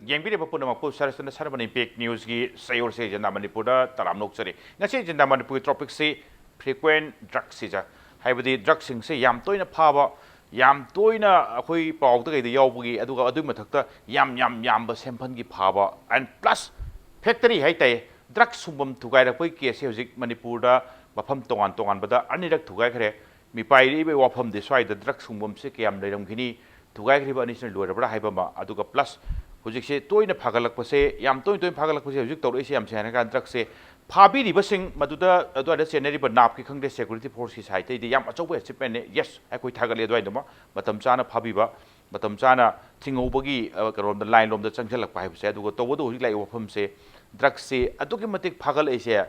ꯌꯦꯡꯕꯤꯔꯤꯕ ꯄꯨꯝꯅꯃꯛꯄꯨ ꯁꯔꯁꯅ ꯁꯔꯕꯅ ꯏꯝꯄꯦꯛ न्यूज़ꯒꯤ ꯁꯌꯣꯔꯁꯦ ꯖꯦꯟꯗꯥ ꯃꯅꯤꯄꯨꯔꯗ ꯇꯔꯥꯝ ꯅꯣꯛꯆꯔꯤ ꯉꯁꯤ ꯖꯦꯟꯗꯥ ꯃꯅꯤꯄꯨꯔꯒꯤ ꯇꯣꯄꯤꯛꯁꯤ फ्रीक्वेंट ड्रग्स है ड्रग्स याम तोयना फाबा याम तोयना अखोई पाउदा कई यावबगी अदुगा अदुई मथक्ता याम सेंफन की फाबा एंड प्लस फैक्टरी है ताई ड्रग्स सुबम थुगाइरपई केस हजिक मणिपुरदा मफम तोगान तोगानबदा अनिरक थुगाइखरे मिपाइरिबे वाफम दे स्वाइदा ड्रग्स सुबम से कयाम लेरमगिनी थुगाइखरिबा अनिसन लोरबरा हाइबमा अदुगा प्लस हुजिकसे तोयना फागलकपसे याम तोयन फागलकपसे हुजिक तौरइसे याम सेनका ड्रग्स फाबीरिबसिंग मदुदा अदुदा चेनरिबा नापकी खंगदे सिक्योरिटी फोर्स की साइड याम अचौब एचिपमेंट ने यस अखोई थागले अदुइदमा मतम चाना फाबीबा मतम चाना थिंगौबगी chrome the line loam the चंगजलक पाइबसे अदुगा तोबदो हुजिक लाई वफम से ड्रग्स से अदुके मतिक फागल एसे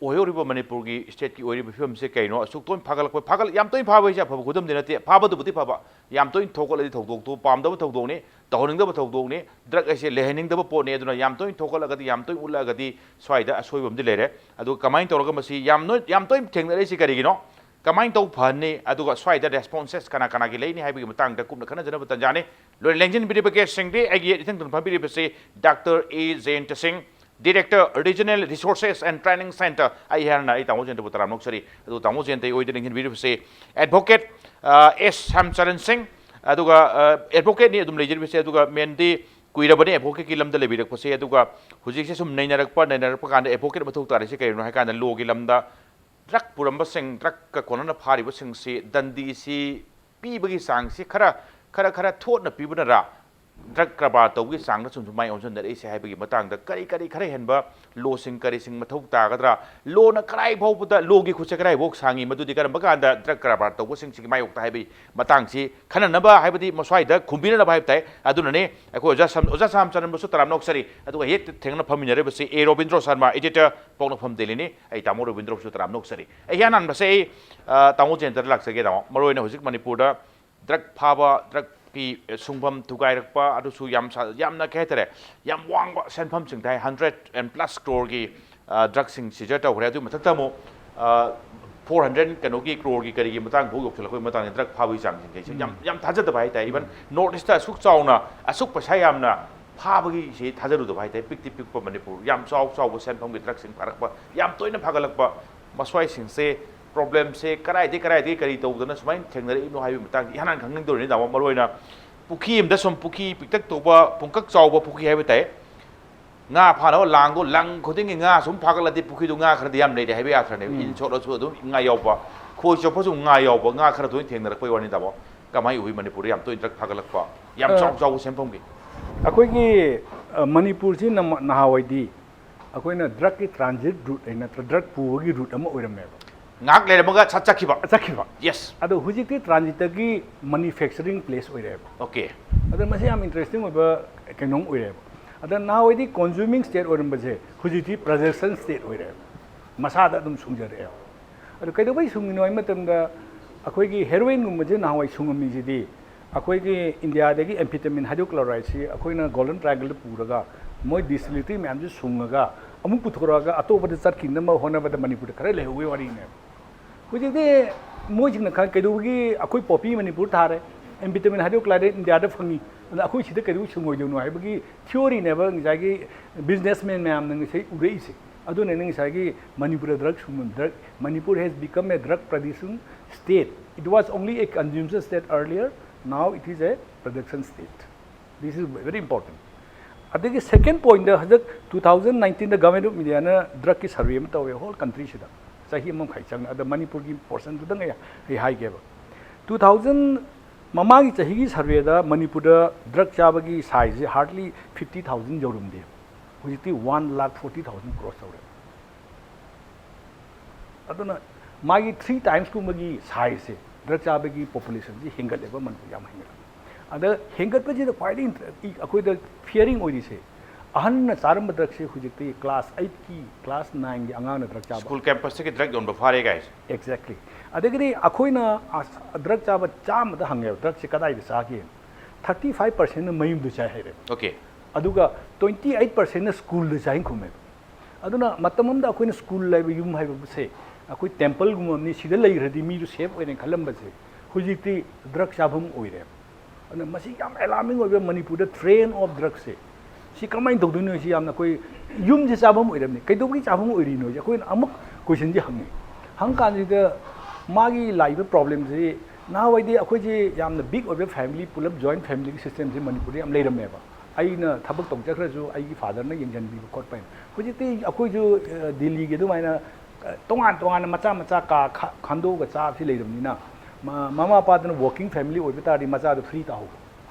ओयोरिबा मणिपुर की स्टेट की ओरिबा फिल्म से कइनो असुक तोन फागल याम तोइन फाबैसे फब गुदम दिनते फाबदुबुति फाबा याम तोइन थोकलदि थौदोक पामदब थौदोकने तौनिंगदब थौदोकने ड्रग ऐसे लेहनिंगदब पोने अदुना याम तोइन थोकलगदि याम तोइन उल्लागदि स्वाइदा असोइबमदि लेरे अदु कमाइन तौरगा मसी याम तोइन थेंगनरेसि करिगिनो कमाइन तौ फने अदुगा स्वाइदा रेस्पॉन्सेस कना कना की लेनि हाइबगी मतंगदा कुमना खना जनब तंजाने लोय लेंजन बिरिबा केस सिंगदि आइगे इथंग तन फाबिरिबसे doctor A Jayant Singh director regional resources and training centre आई हेरना आई तामो जेंत बुतरा नोक्सरी अदु तामो जेंत ओइदे लिंगन बिरिबसे एडवोकेट एस श्यामचरण सिंह अदुगा एडवोकेट नि अदुम लेजिरबसे अदुगा मेनदि कुइरबने एडवोकेट की लमदा लेबिरकपसे अदुगा हुजिकसे सुम नैनरकपा कांदा एडवोकेट मथौ तारिसे कइनो हाय कांदा लो की लमदा ड्रग पुरंबसिंग ड्रग का कोनना फारिबसिंग से दंदी सी पीबगी सांग से खरा थोटना पीबनरा ड्रग कारबार तौगी सांग सुम माइ ओनजनदरेसे हाइबगी मतंगदा करी खरे हेनबा लो सिंग करी सिंग मथौ तागदरा लो न कराई भौबदा लो की खुसे कराई भोक सांगी मदुदि करम बगांदा ड्रग कारबार तौबो सिंग सिंग माइ ओक्ता हाइबी मतंगसी खननबा हाइबदी मस्वाइदा खुंबिनना हाइब ताई अदुनने अखो ओजा सामचरण बसु तराम नोक्सरी अदुगा हेक थेंगना फमिनरे बसे ए रविंद्र शर्मा एडिटर पोंगफम दिलिनी आई तामो रविंद्र बसु तराम नोक्सरी ए यानान बसे तामो जेंटर लाक्सगे तामो मरोइना हुजिक मणिपुरदा ड्रग फाबा ड्रग की सुंगफम थुगाइरकपा अदुसु यामना कहतरे याम वांगबा सेनफम सिंगथाइ 100+ करोड़ की ड्रग सिंग सिजर तौरे अदु मथक्तमो 400 कनो की करोड़ की करी मतंग भोग योक्सलखोय मतंग ड्रग फाबई चांग सिंगै याम थाजदबा हाइ ताइ इवन नॉर्थ ईस्ट असुक चाउना असुक पैसा यामना फाबगी से थाजरुदबा हाइ ताइ पिक मणिपुर याम चाउ सेनफम की ड्रग सिंग फारकपा याम तोइना फागलकपा मस्वाइ सिंग से प्रॉब्लम से कराई करी तौदना सुमाइन थेंगनरे इनो हाइबी मतंग यानान खंगनिंग दोरनि दामा मरोइना पुखी एमदा सम पुखी पिक्तक तोबा पुंकक चाउबा पुखी हाइबे ताइ nga फानो लांगो लंग खुदिंग nga सुम फागलदि पुखी दु nga खरदि याम लेदे हाइबे आथरने इन छोडसु दु nga यावबा खोइ चोपसु nga यावबा nga खर दोइ थेंगनरक पय वानि दाबो कमाई उहि मणिपुर याम तो इंद्रक फागलकपा याम चाउ सेमफम की अखोइगी मणिपुर जी नहावैदी अखोइना ड्रग की ट्रांजिट रूट है नत्र ड्रग पुबगी रूट अमा ओइरमेबा ngak लेरमगा चखिबा यस अदो हुजिकि ट्रांजिट की मैन्युफैक्चरिंग प्लेस ओइरेबा ओके अदो मसे याम इंटरेस्टिंग ओइबा केनोंग ओइरेबा अदो नावैदी कंज्यूमिंग स्टेट ओइरमबसे हुजिकि प्रोजेक्शन स्टेट ओइरेबा मसादा अदुम सुंजरे अदो कैदोबै सुंगिनो मतमदा अखोइगी हेरोइन गुमजे नावै सुंगमिजिदी अखोइगी इंडिया देगी एम्फेटामिन हाइड्रोक्लोराइड से अखोइना गोल्डन ट्रायंगल पूरगा मोय डिस्टिलिटी मैम जो सुंगगा अमु पुथोरागा अतोबद चटकिनम होनबद मणिपुर खरे लेहुवे वारीने हुजिदे मोजिंग न कैदोगी अखोइ पॉपी मणिपुर थारे एम्फेटामिन हाइड्रोक्लोराइड इंडिया द फंगी अखोइ सिदा कैदो सुंगोइदोनो हाइबगी थ्योरी नेबा जागी बिजनेसमैन मैम नंग से उरेइसे अदुने नंग सागी Manipur drug Manipur has become a drug producing state it was only a consumer state earlier now it is a production state. This is very important. अदगी सेकेंड पॉइंट हजक 2019 द गवर्नमेंट ऑफ इंडिया ना drug की survey में तवे whole country सिदा सही मम खाइचंग अद मणिपुर की पोर्शन दुदंग हे हाई गेब 2000 ममागी चही की सर्वे दा मणिपुर दा ड्रग चाबगी साइज हार्डली 50,000 जोरुम दे हुजिति 1,40,000 क्रॉस होरे अदना मागी 3 टाइम्स कुमगी साइज से ड्रग चाबगी पॉपुलेशन जी हिंगलेबा मनपुर याम हिंगल अद हेंगतपजे द क्वाइट अखोइ द फियरिंग ओइदि से अहन चारम ड्रग से हुजिति क्लास 8 की क्लास 9 की अंगांग ड्रग चाबा स्कूल कैंपस से ड्रग योन बफारे गाइस एग्जैक्टली अदगरि अखोइना ड्रग चाबा चाम द हंगे ड्रग से कदाइ द सागे 35% न मयुम द चाइ हेरे ओके अदुगा 28% न स्कूल द चाइ खुमे अदुना मतमम द अखोइना स्कूल लाइब युम हाइब से अखोइ टेंपल गुमनी सिदा लैरदि मी सेफ ओइने खलमबसे हुजिति ड्रग चाबम ओइरे अन मसी याम अलार्मिंग ओइबे मणिपुर द ट्रेन ऑफ ड्रग से ꯁꯤ ꯀꯃꯥꯏꯅ ꯇꯧꯗꯣꯏꯅꯣ ꯁꯤ ꯌꯥꯝꯅ ꯑꯩꯈꯣꯏ ꯌꯨꯝꯁꯦ ꯆꯥꯐꯝ ꯑꯣꯏꯔꯝꯅꯤ ꯀꯩꯗꯧꯕꯒꯤ ꯆꯥꯐꯝ ꯑꯣꯏꯔꯤꯅꯣ ꯑꯩꯈꯣꯏꯅ ꯑꯃꯨꯛ ꯀꯣꯏꯁꯟꯁꯦ ꯍꯪꯉꯤ ꯍꯪꯀꯥꯟꯁꯤꯗ ꯃꯥꯒꯤ ꯂꯥꯛꯏꯕ ꯄ꯭ꯔꯣꯕ꯭ꯂꯦꯝꯁꯤ ꯅꯍꯥꯟꯋꯥꯏꯗꯤ ꯑꯩꯈꯣꯏꯁꯤ ꯌꯥꯝꯅ ꯕꯤꯛ ꯑꯣꯏꯕ ꯐꯦꯃꯤꯂꯤ ꯄꯨꯂꯞ ꯖꯣꯏꯟ ꯐꯦꯃꯤꯂꯤꯒꯤ ꯁꯤꯁꯇꯦꯝꯁꯤ ꯃꯅꯤꯄꯨꯔꯗ ꯌꯥꯝ ꯂꯩꯔꯝꯃꯦꯕ ꯑꯩꯅ ꯊꯕꯛ ꯇꯧꯖꯈ꯭ꯔꯁꯨ ꯑꯩꯒꯤ ꯐꯥꯗꯔꯅ ꯌꯦꯡꯁꯤꯟꯕꯤꯕ ꯈꯣꯠꯄ ꯍꯥꯏꯅ ꯍꯧꯖꯤꯛꯇꯤ ꯑꯩꯈꯣꯏꯁꯨ ꯗꯤꯜꯂꯤꯒꯤ ꯑꯗꯨꯃꯥꯏꯅ ꯇꯣꯉꯥꯟ ꯇꯣꯉꯥꯟꯅ ꯃꯆꯥ ꯃꯆꯥ ꯀꯥ ꯈꯟꯗꯣꯛꯑꯒ ꯆꯥꯕꯁꯤ ꯂꯩꯔꯕꯅꯤꯅ ꯃꯃꯥ ꯃꯄꯥꯗꯨꯅ ꯋꯥꯔꯀꯤꯡ ꯐꯦꯃꯤꯂꯤ ꯑꯣꯏꯕ ꯇꯥꯔꯗꯤ ꯃꯆꯥꯗꯣ ꯐ꯭ꯔꯤ ꯇꯥꯍꯧꯕ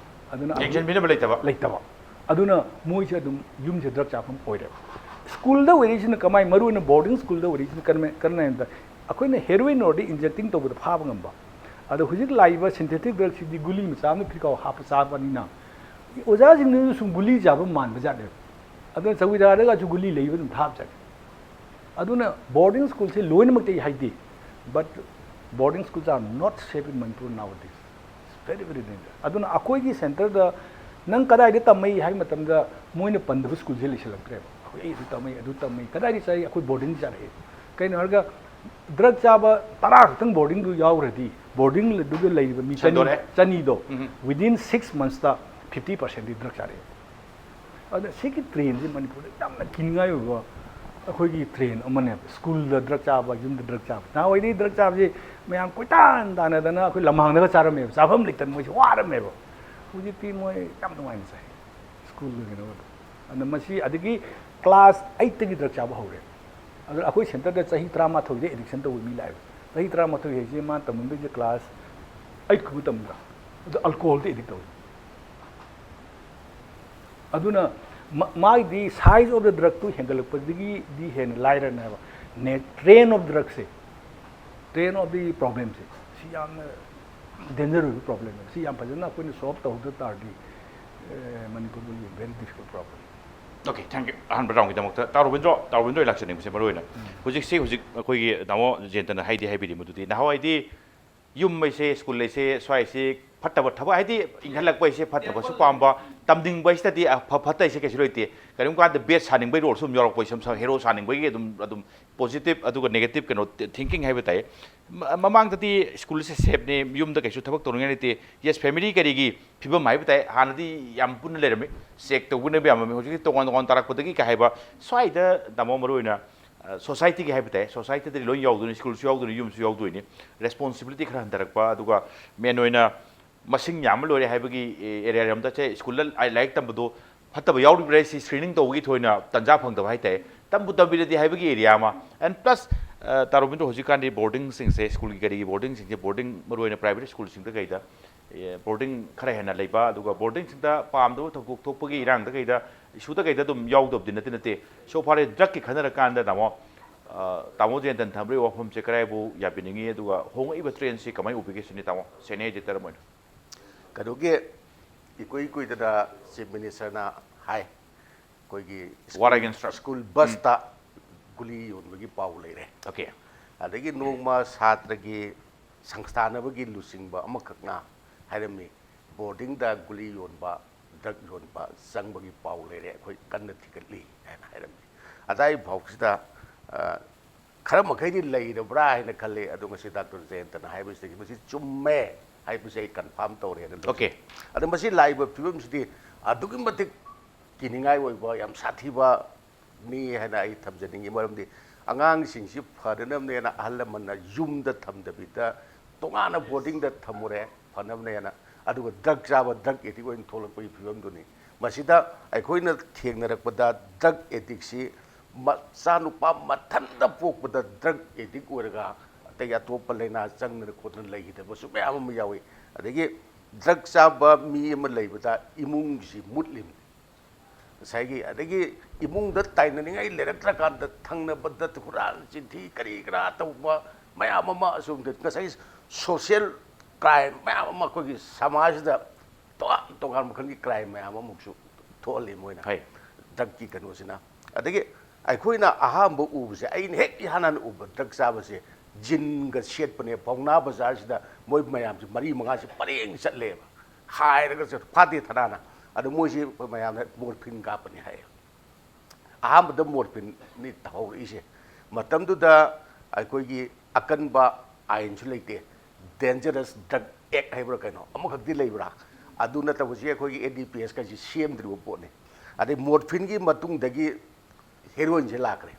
ꯑꯗꯨꯅ ꯌꯦꯡꯁꯤꯟꯕꯤꯅꯕ ꯂꯩꯇꯕ ꯂꯩꯇꯕ ꯑꯗꯨꯅ ꯃꯣꯏꯁꯦ ꯑꯗꯨꯝ ꯌꯨꯝꯁꯦ ꯗ꯭ꯔꯛ ꯆꯥꯐꯝ ꯑꯣꯏꯔꯦꯕ ꯁ꯭ꯀꯨꯜꯗ ꯑꯣꯏꯔꯤꯁꯤꯅ ꯀꯃꯥꯏ ꯃꯔꯨꯑꯣꯏꯅ ꯕꯣꯔꯗꯤꯡ ꯁ꯭ꯀꯨꯜꯗ ꯑꯣꯏꯔꯤꯁꯤꯅ ꯀꯔꯝꯅ ꯍꯥꯏꯕꯗ ꯑꯩꯈꯣꯏꯅ ꯍꯦꯔꯣꯏꯟ ꯑꯣꯏꯔꯗꯤ ꯏꯟꯖꯦꯛꯇꯤꯡ ꯇꯧꯕꯗ ꯐꯥꯕ ꯉꯝꯕ ꯑꯗꯣ ꯍꯧꯖꯤꯛ ꯂꯥꯛꯏꯕ ꯁꯤꯟꯊꯦꯇꯤꯛ ꯗ꯭ꯔꯒꯁꯤꯗꯤ ꯒꯨꯂꯤ ꯃꯆꯥ ꯑꯃ ꯐꯤꯀꯥꯎ ꯍꯥꯞꯄ ꯆꯥꯕꯅꯤꯅ ꯑꯣꯖꯥꯁꯤꯡꯗꯨꯁꯨ ꯁꯨꯝ ꯒꯨꯂꯤ ꯆꯥꯕ ꯃꯥꯟꯕꯖꯥꯠꯅꯦꯕ ꯑꯗꯨꯅ ꯆꯧꯀꯤꯗꯥꯔꯗꯒꯁꯨ ꯒꯨꯂꯤ ꯂꯩꯕ ꯑꯗꯨꯝ ꯊꯥꯕꯖꯥꯠꯅꯤ ꯑꯗꯨꯅ ꯕꯣꯔꯗꯤꯡ ꯁ꯭ꯀꯨꯜꯁꯦ ꯂꯣꯏꯅꯃꯛꯇꯤ ꯍꯥꯏꯗꯦ but boarding schools are not safe in Manipur nowadays very very dangerous ꯑꯗꯨꯅ ꯑꯩꯈꯣꯏꯒꯤ ꯁꯦꯟꯇꯔꯗ ꯅꯪ ꯀꯗꯥꯏꯗ ꯇꯝꯃꯩ ꯍꯥꯏꯕ ꯃꯇꯝꯗ ꯃꯣꯏꯅ ꯄꯟꯗꯕ ꯁ꯭ꯀꯨꯜꯁꯦ ꯂꯩꯁꯤꯜꯂꯛꯇ꯭ꯔꯦꯕ ꯑꯩꯈꯣꯏ ꯑꯩ ꯑꯗꯨ ꯇꯝꯃꯩ ꯀꯗꯥꯏꯗ ꯆꯥꯏ ꯑꯩꯈꯣꯏ ꯕꯣꯔꯗꯤꯡ ꯆꯥꯔꯛꯑꯦ ꯀꯩꯅꯣ ꯍꯥꯏꯔꯒ ꯗ꯭ꯔꯒ ꯆꯥꯕ 10 ꯈꯛꯇꯪ ꯕꯣꯔꯗꯤꯡꯗꯨ ꯌꯥꯎꯈ꯭ꯔꯗꯤ ꯕꯣꯔꯗꯤꯡꯗꯨꯒ ꯂꯩꯔꯤꯕ ꯃꯤ ꯆꯅꯤꯗꯣ ꯋꯤꯗꯤꯟ 6 monthsꯇ 50%ꯗꯤ ꯗ꯭ꯔꯒ ꯆꯥꯔꯛꯑꯦ ꯑꯗꯨꯅ ꯁꯤꯒꯤ ꯇ꯭ꯔꯦꯟꯁꯦ ꯃꯅꯤꯄꯨꯔꯗ ꯌꯥꯝꯅ ꯀꯤꯅꯤꯡꯉꯥꯏ ꯑꯣꯏꯕ ꯑꯩꯈꯣꯏꯒꯤ ꯇ꯭ꯔꯦꯟ ꯑꯃꯅꯦꯕ ꯁ꯭ꯀꯨꯜꯗ ꯗ꯭ꯔꯒ ꯆꯥꯕ ꯌꯨꯝꯗ ꯗ꯭ꯔꯒ ꯆꯥꯕ ꯅꯍꯥꯟꯋꯥꯏꯗꯤ ꯗ꯭ꯔꯒ ꯆꯥꯕꯁꯤ ꯃꯌꯥꯝ ꯀꯣꯏꯇꯥꯟ ꯇꯥꯟꯅꯗꯅ ꯑꯩꯈꯣꯏ ꯂꯝꯍꯥꯡꯗꯒ ꯆꯥꯔꯝꯃꯦꯕ ꯆꯥꯐꯝ ꯂꯩꯇꯅ ꯃꯣꯏꯁꯦ ꯋꯥꯔꯝꯃꯦꯕ ꯍꯧꯖꯤꯛꯇꯤ ꯃꯣꯏ ꯌꯥꯝ ꯅꯨꯡꯉꯥꯏꯅ ꯆꯥꯏ ꯁ꯭ꯀꯨꯜꯗ ꯀꯩꯅꯣꯗ ꯑꯗꯨꯅ ꯃꯁꯤ ꯑꯗꯒꯤ ꯀ꯭ꯂꯥꯁ 8ꯇꯒꯤ ꯗ꯭ꯔꯒ ꯆꯥꯕ ꯍꯧꯔꯦ ꯑꯗꯨꯅ ꯑꯩꯈꯣꯏ ꯁꯦꯟꯇꯔꯗ ꯆꯍꯤ 13ꯗ ꯑꯦꯗꯤꯛꯁꯟ ꯇꯧꯕ ꯃꯤ ꯂꯥꯛꯑꯦꯕ ꯆꯍꯤ 13 ꯍꯥꯏꯁꯦ ꯃꯥ ꯇꯝꯃꯝꯗꯣꯏꯁꯦ ꯀ꯭ꯂꯥꯁ 8 ꯈꯛꯇ ꯇꯝꯕ꯭ꯔꯥ ꯑꯗꯨ ꯑꯜꯀꯣꯍꯣꯜꯗ ꯑꯦꯗꯤꯛ ꯇꯧꯋꯤ ꯑꯗꯨꯅ ꯃꯥꯒꯤꯗꯤ ꯁꯥꯏꯖ ꯑꯣꯐ ꯗ ꯗ꯭ꯔꯒꯇꯨ ꯍꯦꯟꯒꯠꯂꯛꯄꯗꯒꯤꯗꯤ ꯍꯦꯟꯅ ꯂꯥꯏꯔꯅꯦꯕ ꯇ꯭ꯔꯦꯟ ꯑꯣꯐ ꯗ꯭ꯔꯒꯁꯦ ꯇ꯭ꯔꯦꯟ ꯑꯣꯐ ꯗꯤ ꯄ꯭ꯔꯣꯕ꯭ꯂꯦꯝꯁꯦ ꯁꯤ ꯌꯥꯝꯅ ꯗꯦꯟꯖꯔ ꯑꯣꯏꯕ ꯄ꯭ꯔꯣꯕ꯭ꯂꯦꯝꯅꯦꯕ ꯁꯤ ꯌꯥꯝ ꯐꯖꯅ ꯑꯩꯈꯣꯏꯅ ꯁꯣꯜꯕ ꯇꯧꯗ ꯇꯥꯔꯗꯤ ꯃꯅꯤꯄꯨꯔꯗ very difficult problem okay thank you ꯑꯍꯥꯟꯕ ꯔꯥꯎꯟꯒꯤꯗꯃꯛꯇ ꯇꯥꯔꯣꯕꯤꯟꯗ꯭ꯔꯣ ꯂꯥꯛꯆꯅꯤꯡꯕꯁꯦ ꯃꯔꯨꯑꯣꯏꯅ ꯍꯧꯖꯤꯛ ꯑꯩꯈꯣꯏꯒꯤ ꯇꯥꯃꯣ ꯖꯦꯟꯇꯅ ꯍꯥꯏꯕꯤꯔꯤ ꯃꯗꯨꯗꯤ ꯅꯍꯥꯟꯋꯥꯏꯗꯤ ꯌꯨꯝ ꯍꯥꯏꯁꯦ ꯁ꯭ꯀꯨꯜ ꯍꯥꯏꯁꯦ ꯁ꯭ꯋꯥꯏꯁꯦ ꯐꯠꯇꯕ ꯊꯕꯛ ꯍꯥꯏꯗꯤ ꯏꯪꯈꯠꯂꯛꯄ ꯍꯥꯏꯁꯦ ꯐꯠꯇꯕꯁꯨ ꯄꯥꯝꯕ ꯇꯝꯅꯤꯡꯕ ꯍꯥꯏꯁꯤꯗꯗꯤ ꯐꯠꯇ ꯍꯥꯏꯁꯦ ꯀꯩꯁꯨ ꯂꯩꯇꯦ ꯀꯔꯤꯒꯨꯝꯕ ꯀꯥꯟꯗ ꯕꯦꯠ ꯁꯥꯅꯤꯡꯕꯒꯤ ꯔꯣꯜꯁꯨ ꯑꯗꯨꯝ ꯌꯥꯎꯔꯛꯄ ꯁꯨꯝ ꯍꯦꯔꯣ ꯁꯥꯅꯤꯡꯕꯒꯤ ꯑꯗꯨꯝ ꯄꯣꯖꯤꯇꯤভ ꯑꯗꯨꯒ ꯅꯦꯒꯦꯇꯤভ ꯀꯩꯅꯣ ꯊꯤꯡꯀꯤꯡ ꯍꯥꯏꯕ ꯇꯥꯏ ꯃꯃꯥꯡꯗꯗꯤ ꯁ꯭ꯀꯨꯜꯁꯦ ꯁꯦꯐꯅꯦ ꯌꯨꯝꯗ ꯀꯩꯁꯨ ꯊꯕꯛ ꯇꯧꯅꯤꯡꯉꯥꯏ ꯂꯩꯇꯦ ꯌꯦꯁ ꯐꯦꯃꯤꯂꯤ ꯀꯔꯤꯒꯤ ꯐꯤꯕꯝ ꯍꯥꯏꯕ ꯇꯥꯏ ꯍꯥꯟꯅꯗꯤ ꯌꯥꯝ ꯄꯨꯟꯅ ꯂꯩꯔꯝꯃꯤ ꯆꯦꯛ ꯇꯧꯕꯅꯕ ꯌꯥꯝꯃꯝꯃꯤ ꯍꯧꯖꯤꯛꯇꯤ ꯇꯣꯉꯥꯟ ꯇꯥꯔꯛꯄꯗꯒꯤ ꯀꯩ ꯍꯥꯏꯕ ꯁ꯭ꯋꯥꯏꯗ ꯇꯥꯃꯣ ꯃꯔꯨꯑꯣꯏꯅ ꯁꯣꯁꯥꯏꯇꯤꯒꯤ ꯍꯥꯏꯕ ꯇꯥꯏ ꯁꯣꯁꯥꯏꯇꯤꯗꯗꯤ ꯂꯣꯏ ꯌꯥꯎꯗꯣꯏꯅꯤ ꯁ꯭ꯀꯨꯜꯁꯨ ꯌꯥꯎꯗꯣꯏꯅꯤ ꯌꯨꯝꯁꯨ ꯌꯥꯎꯗꯣꯏꯅꯤ ꯔꯦꯁꯄꯣꯟꯁꯤꯕꯤꯂꯤꯇꯤ ꯈꯔ ꯍꯟꯊꯔꯛꯄ ꯑꯗꯨꯒ ꯃꯦꯟ ꯑꯣꯏꯅ ꯃꯁꯤꯡ ꯌꯥꯝꯕ ꯂꯣꯏꯔꯦ ꯍꯥꯏꯕꯒꯤ ꯑꯦꯔꯤꯌꯥꯔꯣꯝꯗ ꯁ꯭ꯀꯨꯜꯗ ꯂꯥꯏꯔꯤꯛ ꯇꯝꯕꯗꯣ ꯐꯠꯇꯕ ꯌꯥꯎꯔꯤꯕ꯭ꯔꯥ ꯁꯤ ꯁ꯭ꯀ꯭ꯔꯤꯅꯤꯡ ꯇꯧꯕꯒꯤ ꯊꯣꯏꯅ ꯇꯟꯖꯥ ꯐꯪꯗꯕ ꯍꯥꯏꯇꯥꯔꯦ ꯇꯝꯕꯤꯔꯗꯤ ꯍꯥꯏꯕꯒꯤ ꯑꯦꯔꯤꯌꯥ ꯑꯃ ꯑꯦꯟ ꯄ꯭ꯂꯁ ꯇꯥꯔꯣꯕꯤꯟꯗ꯭ꯔꯣ ꯍꯧꯖꯤꯛꯀꯥꯟꯗꯤ ꯕꯣꯔꯗꯤꯡꯁꯤꯡꯁꯦ ꯁ꯭ꯀꯨꯜꯒꯤ ꯀꯔꯤꯒꯤ ꯕꯣꯔꯗꯤꯡꯁꯤꯡꯁꯦ ꯕꯣꯔꯗꯤꯡ ꯃꯔꯨꯑꯣꯏꯅ ꯄ꯭ꯔꯥꯏꯚꯦꯠ ꯁ꯭ꯀꯨꯜꯁꯤꯡꯗ ꯀꯩꯗ ꯕꯣꯔꯗꯤꯡ ꯈꯔ ꯍꯦꯟꯅ ꯂꯩꯕ ꯑꯗꯨꯒ ꯕꯣꯔꯗꯤꯡꯁꯤꯡꯗ ꯄꯥꯝꯗꯕ ꯊꯧꯗꯣꯛ ꯊꯣꯛꯄꯒꯤ ꯏꯔꯥꯡꯗ ꯀꯩꯗ ꯏꯁꯨꯗ ꯀꯩꯗ ꯑꯗꯨꯝ ꯌꯥꯎꯗꯕꯗꯤ ꯅꯠꯇꯦ ꯁꯣ ꯐꯥꯔꯦ ꯗ꯭ꯔꯒꯀꯤ ꯈꯟꯅꯔꯀꯥꯟꯗ ꯇꯥꯃꯣ ꯖꯦꯟꯇꯟ ꯊꯝꯕꯤꯔꯤꯕ ꯋꯥꯐꯝꯁꯦ ꯀꯗꯥꯏꯕꯨ ꯌꯥꯕꯤꯅꯤꯡꯉꯤ ꯑꯗꯨꯒ ꯍꯣꯡꯉꯛꯏꯕ ꯇ꯭ꯔꯦꯟꯁꯤ ꯀꯃꯥꯏꯅ ꯎꯕꯤꯒꯦ ꯁꯤꯅꯤ ꯇꯥꯃꯣ ꯁꯦꯅꯤꯌꯔ ꯑꯦꯗꯤꯇꯔ ꯑꯃ ꯑꯣꯏꯅ ꯀꯩꯅꯣꯒꯤ ꯏꯀꯨꯏ ꯀꯨꯏꯗꯅ ꯆꯤꯐ ꯃꯤꯅꯤꯁꯇꯔꯅ ꯍꯥꯏ ꯑꯩꯈꯣꯏꯒꯤ ꯋꯥꯔ ꯑꯒꯦꯟꯁ ꯗ꯭ꯔꯒ ꯁ꯭ꯀꯨꯜ ꯕꯁꯇ ꯒꯨꯂꯤ ꯌꯣꯟꯕꯒꯤ ꯄꯥꯎ ꯂꯩꯔꯦ ꯑꯣꯀꯦ ꯑꯗꯒꯤ ꯅꯣꯡꯃ ꯁꯥꯇ꯭ꯔꯒꯤ ꯁꯪꯁꯊꯥꯅꯕꯒꯤ ꯂꯨꯆꯤꯡꯕ ꯑꯃꯈꯛꯅ ꯍꯥꯏꯔꯝꯃꯤ ꯕꯣꯔꯗꯤꯡꯗ ꯒꯨꯂꯤ ꯌꯣꯟꯕ ꯗ꯭ꯔꯒ ꯌꯣꯟꯕ ꯆꯪꯕꯒꯤ ꯄꯥꯎ ꯂꯩꯔꯦ ꯑꯩꯈꯣꯏ ꯀꯟꯅ ꯊꯤꯒꯠꯂꯤ ꯍꯥꯏꯅ ꯍꯥꯏꯔꯝꯃꯤ ꯑꯗꯥꯏ ꯐꯥꯎꯁꯤꯗ ꯈꯔ ꯃꯈꯩꯗꯤ ꯂꯩꯔꯕ꯭ꯔꯥ ꯍꯥꯏꯅ ꯈꯜꯂꯤ ꯑꯗꯣ ꯉꯁꯤ ꯗꯥꯛꯇꯔ ꯖꯌꯦꯟꯇꯅ ꯍꯥꯏꯕꯁꯤꯗꯒꯤ ꯃꯁꯤ ꯆꯨꯝꯃꯦ ꯍꯥꯏꯕꯁꯦ ꯑꯩ ꯀꯟꯐꯥꯔꯝ ꯇꯧꯔꯦꯅ ꯑꯣꯀꯦ ꯑꯗꯣ ꯃꯁꯤ ꯂꯥꯛꯏꯕ ꯐꯤꯕꯝꯁꯤꯗꯤ ꯑꯗꯨꯛꯀꯤ ꯃꯇꯤꯛ ꯀꯤꯅꯤꯡꯉꯥꯏ ꯑꯣꯏꯕ ꯌꯥꯝ ꯁꯥꯊꯤꯕꯅꯤ ꯍꯥꯏꯅ ꯑꯩ ꯊꯝꯖꯅꯤꯡꯉꯤ ꯃꯔꯝꯗꯤ ꯑꯉꯥꯡꯁꯤꯡꯁꯤ ꯐꯅꯅꯕꯅꯦꯅ ꯑꯍꯜ ꯂꯃꯟꯅ ꯌꯨꯝꯗ ꯊꯝꯗꯕꯤꯗ ꯇꯣꯉꯥꯟꯅ ꯕꯣꯔꯗꯤꯡꯗ ꯊꯝꯃꯨꯔꯦ ꯐꯅꯕꯅꯦꯅ ꯑꯗꯨꯒ ꯗ꯭ꯔꯒ ꯆꯥꯕ ꯗ꯭ꯔꯒ ꯑꯦꯗꯤꯛ ꯑꯣꯏꯅ ꯊꯣꯛꯂꯛꯄꯒꯤ ꯐꯤꯕꯝꯗꯨꯅꯤ ꯃꯁꯤꯗ ꯑꯩꯈꯣꯏꯅ ꯊꯦꯡꯅꯔꯛꯄꯗ ꯗ꯭ꯔꯒ ꯑꯦꯗꯤꯛꯁꯤ ꯃꯆꯥꯅꯨꯄꯥ ꯃꯊꯟꯇ ꯄꯣꯛꯄꯗ ꯗ꯭ꯔꯒ ꯑꯦꯗꯤꯛ ꯑꯣꯏꯔꯒ ꯑꯇꯩ ꯑꯇꯣꯞꯄ ꯂꯥꯏꯅꯥ ꯆꯪꯗꯅ ꯈꯣꯠꯇꯅ ꯂꯩꯈꯤꯗꯕꯁꯨ ꯃꯌꯥꯝ ꯑꯃ ꯌꯥꯎꯏ ꯑꯗꯒꯤ ꯗ꯭ꯔꯒ ꯆꯥꯕ ꯃꯤ ꯑꯃ ꯂꯩꯕꯗ ꯏꯃꯨꯡꯁꯤ ꯃꯨꯠꯂꯤꯝꯅꯤ ꯉꯁꯥꯏꯒꯤ ꯑꯗꯒꯤ ꯏꯃꯨꯡꯗ ꯇꯥꯏꯅꯅꯤꯡꯉꯥꯏ ꯂꯩꯔꯛꯇ꯭ꯔꯀꯥꯟꯗ ꯊꯪꯅꯕꯗ ꯍꯨꯔꯥꯟ ꯆꯤꯟꯊꯤ ꯀꯔꯤ ꯀꯔꯥ ꯇꯧꯕ ꯃꯌꯥꯝ ꯑꯃ ꯑꯁꯣꯝꯗ ꯉꯁꯥꯏ ꯁꯣꯁꯤꯌꯦꯜ ꯀ꯭ꯔꯥꯏꯝ ꯃꯌꯥꯝ ꯑꯃ ꯑꯩꯈꯣꯏꯒꯤ ꯁꯃꯥꯖꯁꯤꯗ ꯇꯣꯉꯥꯟ ꯃꯈꯜꯒꯤ ꯀ꯭ꯔꯥꯏꯝ ꯃꯌꯥꯝ ꯑꯃꯨꯛꯁꯨ ꯊꯣꯛꯍꯜꯂꯤ ꯃꯣꯏꯅ ꯗ꯭ꯔꯒꯀꯤ ꯀꯩꯅꯣꯁꯤꯅ ꯑꯗꯒꯤ ꯑꯩꯈꯣꯏꯅ ꯑꯍꯥꯟꯕ ꯎꯕꯁꯦ ꯑꯩꯅ ꯍꯦꯛ ꯏꯍꯥꯟ ꯍꯥꯟꯅ ꯎꯕ ꯗ꯭ꯔꯒ ꯆꯥꯕꯁꯦ ꯖꯤꯟꯒ ꯁꯦꯠꯄꯅꯦ ꯄꯥꯎꯅꯥ ꯕꯖꯥꯔꯁꯤꯗ ꯃꯣꯏ ꯃꯌꯥꯝꯁꯦ 4-5ꯁꯦ ꯄꯔꯦꯡ ꯆꯠꯂꯦꯕ ꯍꯥꯏꯔꯒ ꯐꯥꯗꯦ ꯊꯅꯥꯅ ꯑꯗꯣ ꯃꯣꯏꯁꯤ ꯃꯌꯥꯝꯅ ꯃꯣꯔꯐꯤꯟ ꯀꯥꯞꯄꯅꯤ ꯍꯥꯏꯌꯦ ꯑꯍꯥꯟꯕꯗ ꯃꯣꯔꯐꯤꯟꯅꯤ ꯍꯧꯔꯛꯏꯁꯦ ꯃꯇꯝꯗꯨꯗ ꯑꯩꯈꯣꯏꯒꯤ ꯑꯀꯟꯕ ꯑꯥꯏꯟꯁꯨ ꯂꯩꯇꯦ ꯗꯦꯟꯖꯔꯁ ꯗ꯭ꯔꯒ ꯑꯦꯛ ꯍꯥꯏꯕ꯭ꯔꯥ ꯀꯩꯅꯣ ꯑꯃꯈꯛꯇꯤ ꯂꯩꯕ꯭ꯔꯥ ꯑꯗꯨ ꯅꯠꯇꯕꯁꯤ ꯑꯩꯈꯣꯏꯒꯤ NDPS ꯀꯁꯤ ꯁꯦꯝꯗ꯭ꯔꯤꯕ ꯄꯣꯠꯅꯤ ꯑꯗꯩ ꯃꯣꯔꯐꯤꯟꯒꯤ ꯃꯇꯨꯡꯗꯒꯤ ꯍꯦꯔꯣꯏꯟꯁꯦ ꯂꯥꯛꯈ꯭ꯔꯦ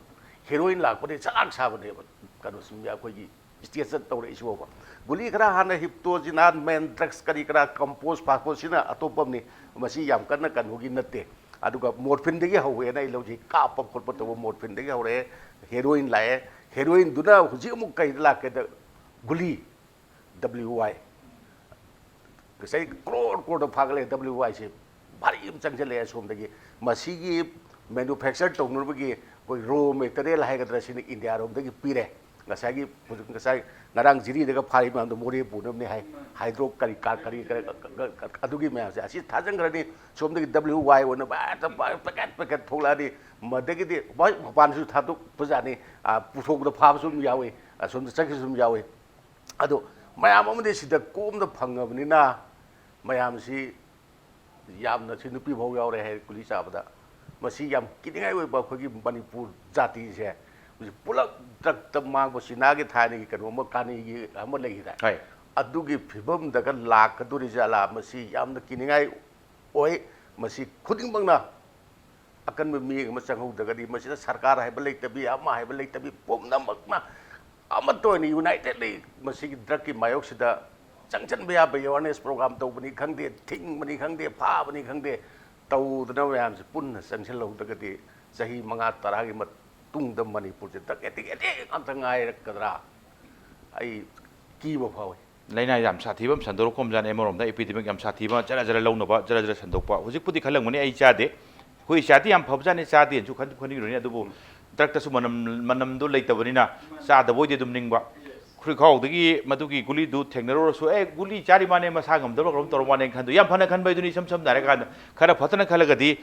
ꯍꯦꯔꯣꯏꯟ ꯂꯥꯛꯄꯗꯤ ꯆꯥꯛ ꯁꯥꯕꯅꯦꯕ ꯀꯩꯅꯣꯁꯤ ꯑꯩꯈꯣꯏꯒꯤ ꯏꯁꯇꯦꯖꯇ ꯇꯧꯔꯛꯏꯁꯤꯕꯣꯕ ꯒꯨꯂꯤ ꯈꯔ ꯍꯥꯟꯅ ꯍꯤꯞꯇꯣꯖꯤꯅꯥꯟ ꯃꯦꯟ ꯗ꯭ꯔꯛꯁ ꯀꯔꯤ ꯀꯔꯥ ꯀꯝꯄꯣꯁ ꯐꯥꯁꯄꯣꯁꯤꯅ ꯑꯇꯣꯞꯄ ꯑꯃꯅꯤ ꯃꯁꯤ ꯌꯥꯝ ꯀꯟꯅ ꯀꯩꯅꯣꯒꯤ ꯅꯠꯇꯦ ꯑꯗꯨꯒ ꯃꯣꯔꯐꯤꯟꯗꯒꯤ ꯍꯧꯋꯦꯅ ꯑꯩ ꯂꯧꯖꯩ ꯀꯥꯞꯄ ꯈꯣꯠꯄ ꯇꯧꯕ ꯃꯣꯔꯐꯤꯟꯗꯒꯤ ꯍꯧꯔꯛꯑꯦ ꯍꯦꯔꯣꯏꯟ ꯂꯥꯛꯑꯦ ꯍꯦꯔꯣꯏꯟꯗꯨꯅ ꯍꯧꯖꯤꯛ ꯑꯃꯨꯛ ꯀꯩꯗ ꯂꯥꯛꯀꯦꯗ ꯒꯨꯂꯤ WY ꯉꯁꯥꯏ ꯀ꯭ꯔꯣꯔꯗ ꯐꯥꯒꯠꯂꯦ WYꯁꯦ ꯚꯥꯔꯤ ꯑꯃ ꯆꯪꯁꯤꯜꯂꯛꯑꯦ ꯁꯣꯝꯗꯒꯤ ꯃꯁꯤꯒꯤ ꯃꯦꯅꯨꯐꯦꯛꯆꯔ ꯇꯧꯅꯕꯒꯤ ꯑꯩꯈꯣꯏ ꯔꯣ ꯃꯦꯇꯔꯤꯌꯦꯜ ꯍꯥꯏꯒꯗ꯭ꯔꯥ ꯁꯤꯅ ꯏꯟꯗꯤꯌꯥꯔꯣꯝꯗꯒꯤ ꯄꯤꯔꯦ ꯉꯁꯥꯏꯒꯤ ꯉꯁꯥꯏ ꯉꯔꯥꯡ ꯖꯤꯔꯤꯗꯒ ꯐꯥꯔꯤꯕ ꯃꯌꯥꯝꯗꯣ ꯃꯣꯔꯦ ꯄꯨꯅꯕꯅꯤ ꯍꯥꯏ ꯍꯥꯏꯗ꯭ꯔꯣ ꯀꯔꯤ ꯑꯗꯨꯒꯤ ꯃꯌꯥꯝꯁꯦ ꯑꯁꯤ ꯊꯥꯖꯤꯟꯈ꯭ꯔꯅꯤ ꯁꯣꯝꯗꯒꯤ WY ꯑꯣꯏꯅ ꯄꯦꯀꯦꯠ ꯊꯣꯛꯂꯛꯑꯅꯤ ꯃꯗꯒꯤꯗꯤ ꯍꯣꯏ ꯃꯄꯥꯟꯁꯨ ꯊꯥꯗꯣꯛꯄꯖꯥꯠꯅꯤ ꯄꯨꯊꯣꯛꯄꯗ ꯐꯥꯕꯁꯨ ꯑꯗꯨꯝ ꯌꯥꯎꯏ ꯑꯁꯣꯝꯗ ꯆꯠꯈꯤꯕꯁꯨ ꯑꯗꯨꯝ ꯌꯥꯎꯏ ꯑꯗꯣ ꯃꯌꯥꯝ ꯑꯃꯗꯤ ꯁꯤꯗ ꯀꯣꯝꯅ ꯐꯪꯉꯕꯅꯤꯅ ꯃꯌꯥꯝꯁꯤ ꯌꯥꯝꯅ ꯁꯤ ꯅꯨꯄꯤ ꯐꯥꯎ ꯌꯥꯎꯔꯦ ꯍꯥꯏ ꯒꯨꯂꯤ ꯆꯥꯕꯗ ꯃꯁꯤ ꯌꯥꯝ ꯀꯤꯅꯤꯡꯉꯥꯏ ꯑꯣꯏꯕ ꯑꯩꯈꯣꯏꯒꯤ ꯃꯅꯤꯄꯨꯔ ꯖꯥꯇꯤꯁꯦ ꯄꯨꯂꯞ ꯗ꯭ꯔꯛꯇ ꯃꯥꯡꯕ ꯆꯤꯅꯥꯒꯤ ꯊꯥꯏꯅꯒꯤ ꯀꯩꯅꯣꯝꯃ ꯀꯥꯅꯤꯒꯤ ꯑꯃ ꯂꯩꯈꯤꯗꯥꯏ ꯑꯗꯨꯒꯤ ꯐꯤꯕꯝꯗꯒ ꯂꯥꯛꯀꯗꯣꯔꯤꯖꯥꯠꯂꯥ ꯃꯁꯤ ꯌꯥꯝꯅ ꯀꯤꯅꯤꯡꯉꯥꯏ ꯑꯣꯏ ꯃꯁꯤ ꯈꯨꯗꯤꯡꯃꯛꯅ ꯑꯀꯟꯕ ꯃꯤꯠꯌꯦꯡ ꯑꯃ ꯆꯪꯍꯧꯗ꯭ꯔꯒꯗꯤ ꯃꯁꯤꯗ ꯁꯔꯀꯥꯔ ꯍꯥꯏꯕ ꯂꯩꯇꯕꯤ ꯑꯃ ꯍꯥꯏꯕ ꯂꯩꯇꯕꯤ ꯄꯨꯝꯅꯃꯛꯅ ꯑꯃꯠꯇ ꯑꯣꯏꯅ ꯌꯨꯅꯥꯏꯇꯦꯠꯂꯤ ꯃꯁꯤꯒꯤ ꯗ꯭ꯔꯛꯀꯤ ꯃꯥꯌꯣꯛꯁꯤꯗ ꯆꯪꯁꯤꯟꯕ ꯌꯥꯕ ꯑꯦꯋꯥꯔꯅꯦꯁ ꯄ꯭ꯔꯣꯒ꯭ꯔꯥꯝ ꯇꯧꯕꯅꯤ ꯈꯪꯗꯦ ꯊꯤꯡꯕꯅꯤ ꯈꯪꯗꯦ ꯐꯥꯕꯅꯤ ꯈꯪꯗꯦ ꯇꯧꯗꯅ ꯃꯌꯥꯝꯁꯦ ꯄꯨꯟꯅ ꯆꯪꯁꯤꯜꯍꯧꯗ꯭ꯔꯒꯗꯤ ꯆꯍꯤ 5-10ꯒꯤ ꯃꯇꯨꯡꯗ ꯃꯅꯤꯄꯨꯔꯁꯦ ꯗ꯭ꯔꯛ ꯑꯦꯗꯤꯛ ꯉꯥꯛꯇ ꯉꯥꯏꯔꯛꯀꯗ꯭ꯔꯥ ꯑꯩ ꯀꯤꯕ ꯐꯥꯎꯏ ꯂꯩꯅꯥ ꯌꯥꯝ ꯁꯥꯊꯤꯕ ꯑꯃ ꯁꯟꯗꯣꯔꯛꯄ ꯑꯃꯔꯣꯝꯗ ꯑꯦꯄꯤꯗꯦꯃꯤꯛ ꯌꯥꯝ ꯁꯥꯊꯤꯕ ꯖꯔ ꯂꯧꯅꯕ ꯖꯔ ꯁꯟꯗꯣꯛꯄ ꯍꯧꯖꯤꯛꯄꯨꯗꯤ ꯈꯜꯂꯝꯒꯅꯤ ꯑꯩ ꯆꯥꯗꯦ ꯑꯩꯈꯣꯏ ꯏꯆꯥꯗꯤ ꯌꯥꯝ ꯐꯕꯖꯥꯠꯅꯤ ꯆꯥꯗꯦꯅꯁꯨ ꯈꯟꯈꯤꯔꯣꯏꯅꯤ ꯑꯗꯨꯕꯨ ꯗ꯭ꯔꯛꯇꯁꯨ ꯃꯅꯝꯗꯣ ꯂꯩꯇꯕꯅꯤꯅ ꯆꯥꯗꯕ ꯑꯣꯏꯗꯤ ꯑꯗꯨꯝ ꯅꯤꯡꯕ ꯈꯨꯔꯤꯈꯥꯎꯗꯒꯤ ꯃꯗꯨꯒꯤ ꯒꯨꯂꯤꯗꯨ ꯊꯦꯡꯅꯔꯨꯔꯁꯨ ꯒꯨꯂꯤ ꯆꯥꯔꯤ ꯃꯥꯅꯦ ꯃꯁꯥ ꯉꯝꯗꯕ ꯀꯔꯝ ꯇꯧꯔ ꯃꯥꯅꯦ ꯈꯟꯗꯣ ꯌꯥꯝ ꯐꯅ ꯈꯟꯕꯩꯗꯨꯅꯤ ꯏꯁꯝ ꯁꯝꯅ ꯍꯥꯏꯔꯀꯥꯟꯗ ꯈꯔ ꯐꯠꯇꯅ ꯈꯜꯂꯒꯗꯤ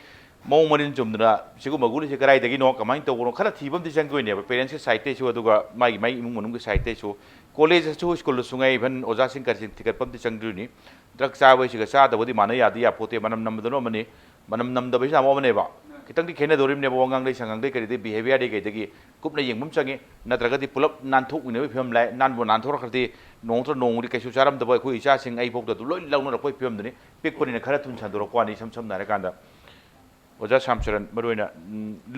ꯃꯑꯣꯡ ꯃꯔꯤꯟ ꯆꯨꯝꯗꯅ ꯁꯤꯒꯨꯝꯕ ꯒꯨꯂꯤꯁꯦ ꯀꯗꯥꯏꯗꯒꯤꯅꯣ ꯀꯃꯥꯏꯅ ꯇꯧꯕꯅꯣ ꯈꯔ ꯊꯤꯕ ꯑꯃꯗꯤ ꯆꯪꯗꯣꯏꯅꯦꯕ ꯄꯦꯔꯦꯟꯁꯀꯤ ꯁꯥꯏꯠꯇꯩꯁꯨ ꯑꯗꯨꯒ ꯃꯥꯒꯤ ꯏꯃꯨꯡ ꯃꯅꯨꯡꯒꯤ ꯁꯥꯏꯠꯇꯩꯁꯨ ꯀꯣꯂꯦꯖꯇꯁꯨ ꯁ꯭ꯀꯨꯜꯗꯁꯨ ꯉꯥꯏ ꯏꯚꯟ ꯑꯣꯖꯥꯁꯤꯡ ꯀꯔꯤꯁꯤꯡ ꯊꯤꯒꯠꯄ ꯑꯃꯗꯤ ꯆꯪꯗꯣꯏꯅꯤ ꯗ꯭ꯔꯛ ꯆꯥꯕꯁꯤꯒ ꯆꯥꯗꯕꯗꯤ ꯃꯥꯟꯅ ꯌꯥꯗꯤ ꯌꯥꯄꯣꯠꯇꯦ ꯃꯅꯝ ꯅꯝꯕꯗꯨꯅ ꯑꯃꯅꯤ ꯃꯅꯝ ꯅꯝꯗꯕꯁꯤꯅ ꯑꯃꯅꯦꯕ ꯈꯤꯇꯪꯗꯤ ꯈꯦꯠꯅꯗꯣꯔꯤꯕꯅꯦꯕ ꯋꯥꯉꯥꯡꯗꯩ ꯁꯉꯥꯡꯗꯩ ꯀꯔꯤꯗꯩ ꯕꯤꯍꯦꯕꯤꯌꯔꯗꯩ ꯀꯩꯗꯒꯤ ꯀꯨꯞꯅ ꯌꯦꯡꯕ ꯑꯃ ꯆꯪꯉꯤ ꯅꯠꯇ꯭ꯔꯒꯗꯤ ꯄꯨꯂꯞ ꯅꯥꯟꯊꯣꯛꯃꯤꯟꯅꯕꯒꯤ ꯐꯤꯕꯝ ꯂꯥꯛꯑꯦ ꯅꯥꯟꯊꯣꯔꯛꯈ꯭ꯔꯗꯤ ꯅꯣꯡꯃꯗꯤ ꯀꯩꯁꯨ ꯆꯥꯔꯝꯗꯕ ꯑꯩꯈꯣꯏ ꯏꯆꯥꯁꯤꯡ ꯑꯩ ꯐꯥꯎꯗ ꯑꯗꯨꯝ ꯂꯣꯏ ꯂꯧꯅꯔꯛꯄꯒꯤ ꯐꯤꯕꯝꯗꯨꯅꯤ ꯄꯤꯛꯄꯅꯤꯅ ꯈꯔ ꯊꯨꯅ ꯁꯟꯗꯣꯔꯛꯄ ꯋꯥꯅꯤ ꯏꯁꯝ ꯁꯝꯅ ꯍꯥꯏꯔꯀꯥꯟꯗ ꯑꯣꯖꯥ ꯁꯥꯝꯆꯔꯟ ꯃꯔꯨꯑꯣꯏꯅ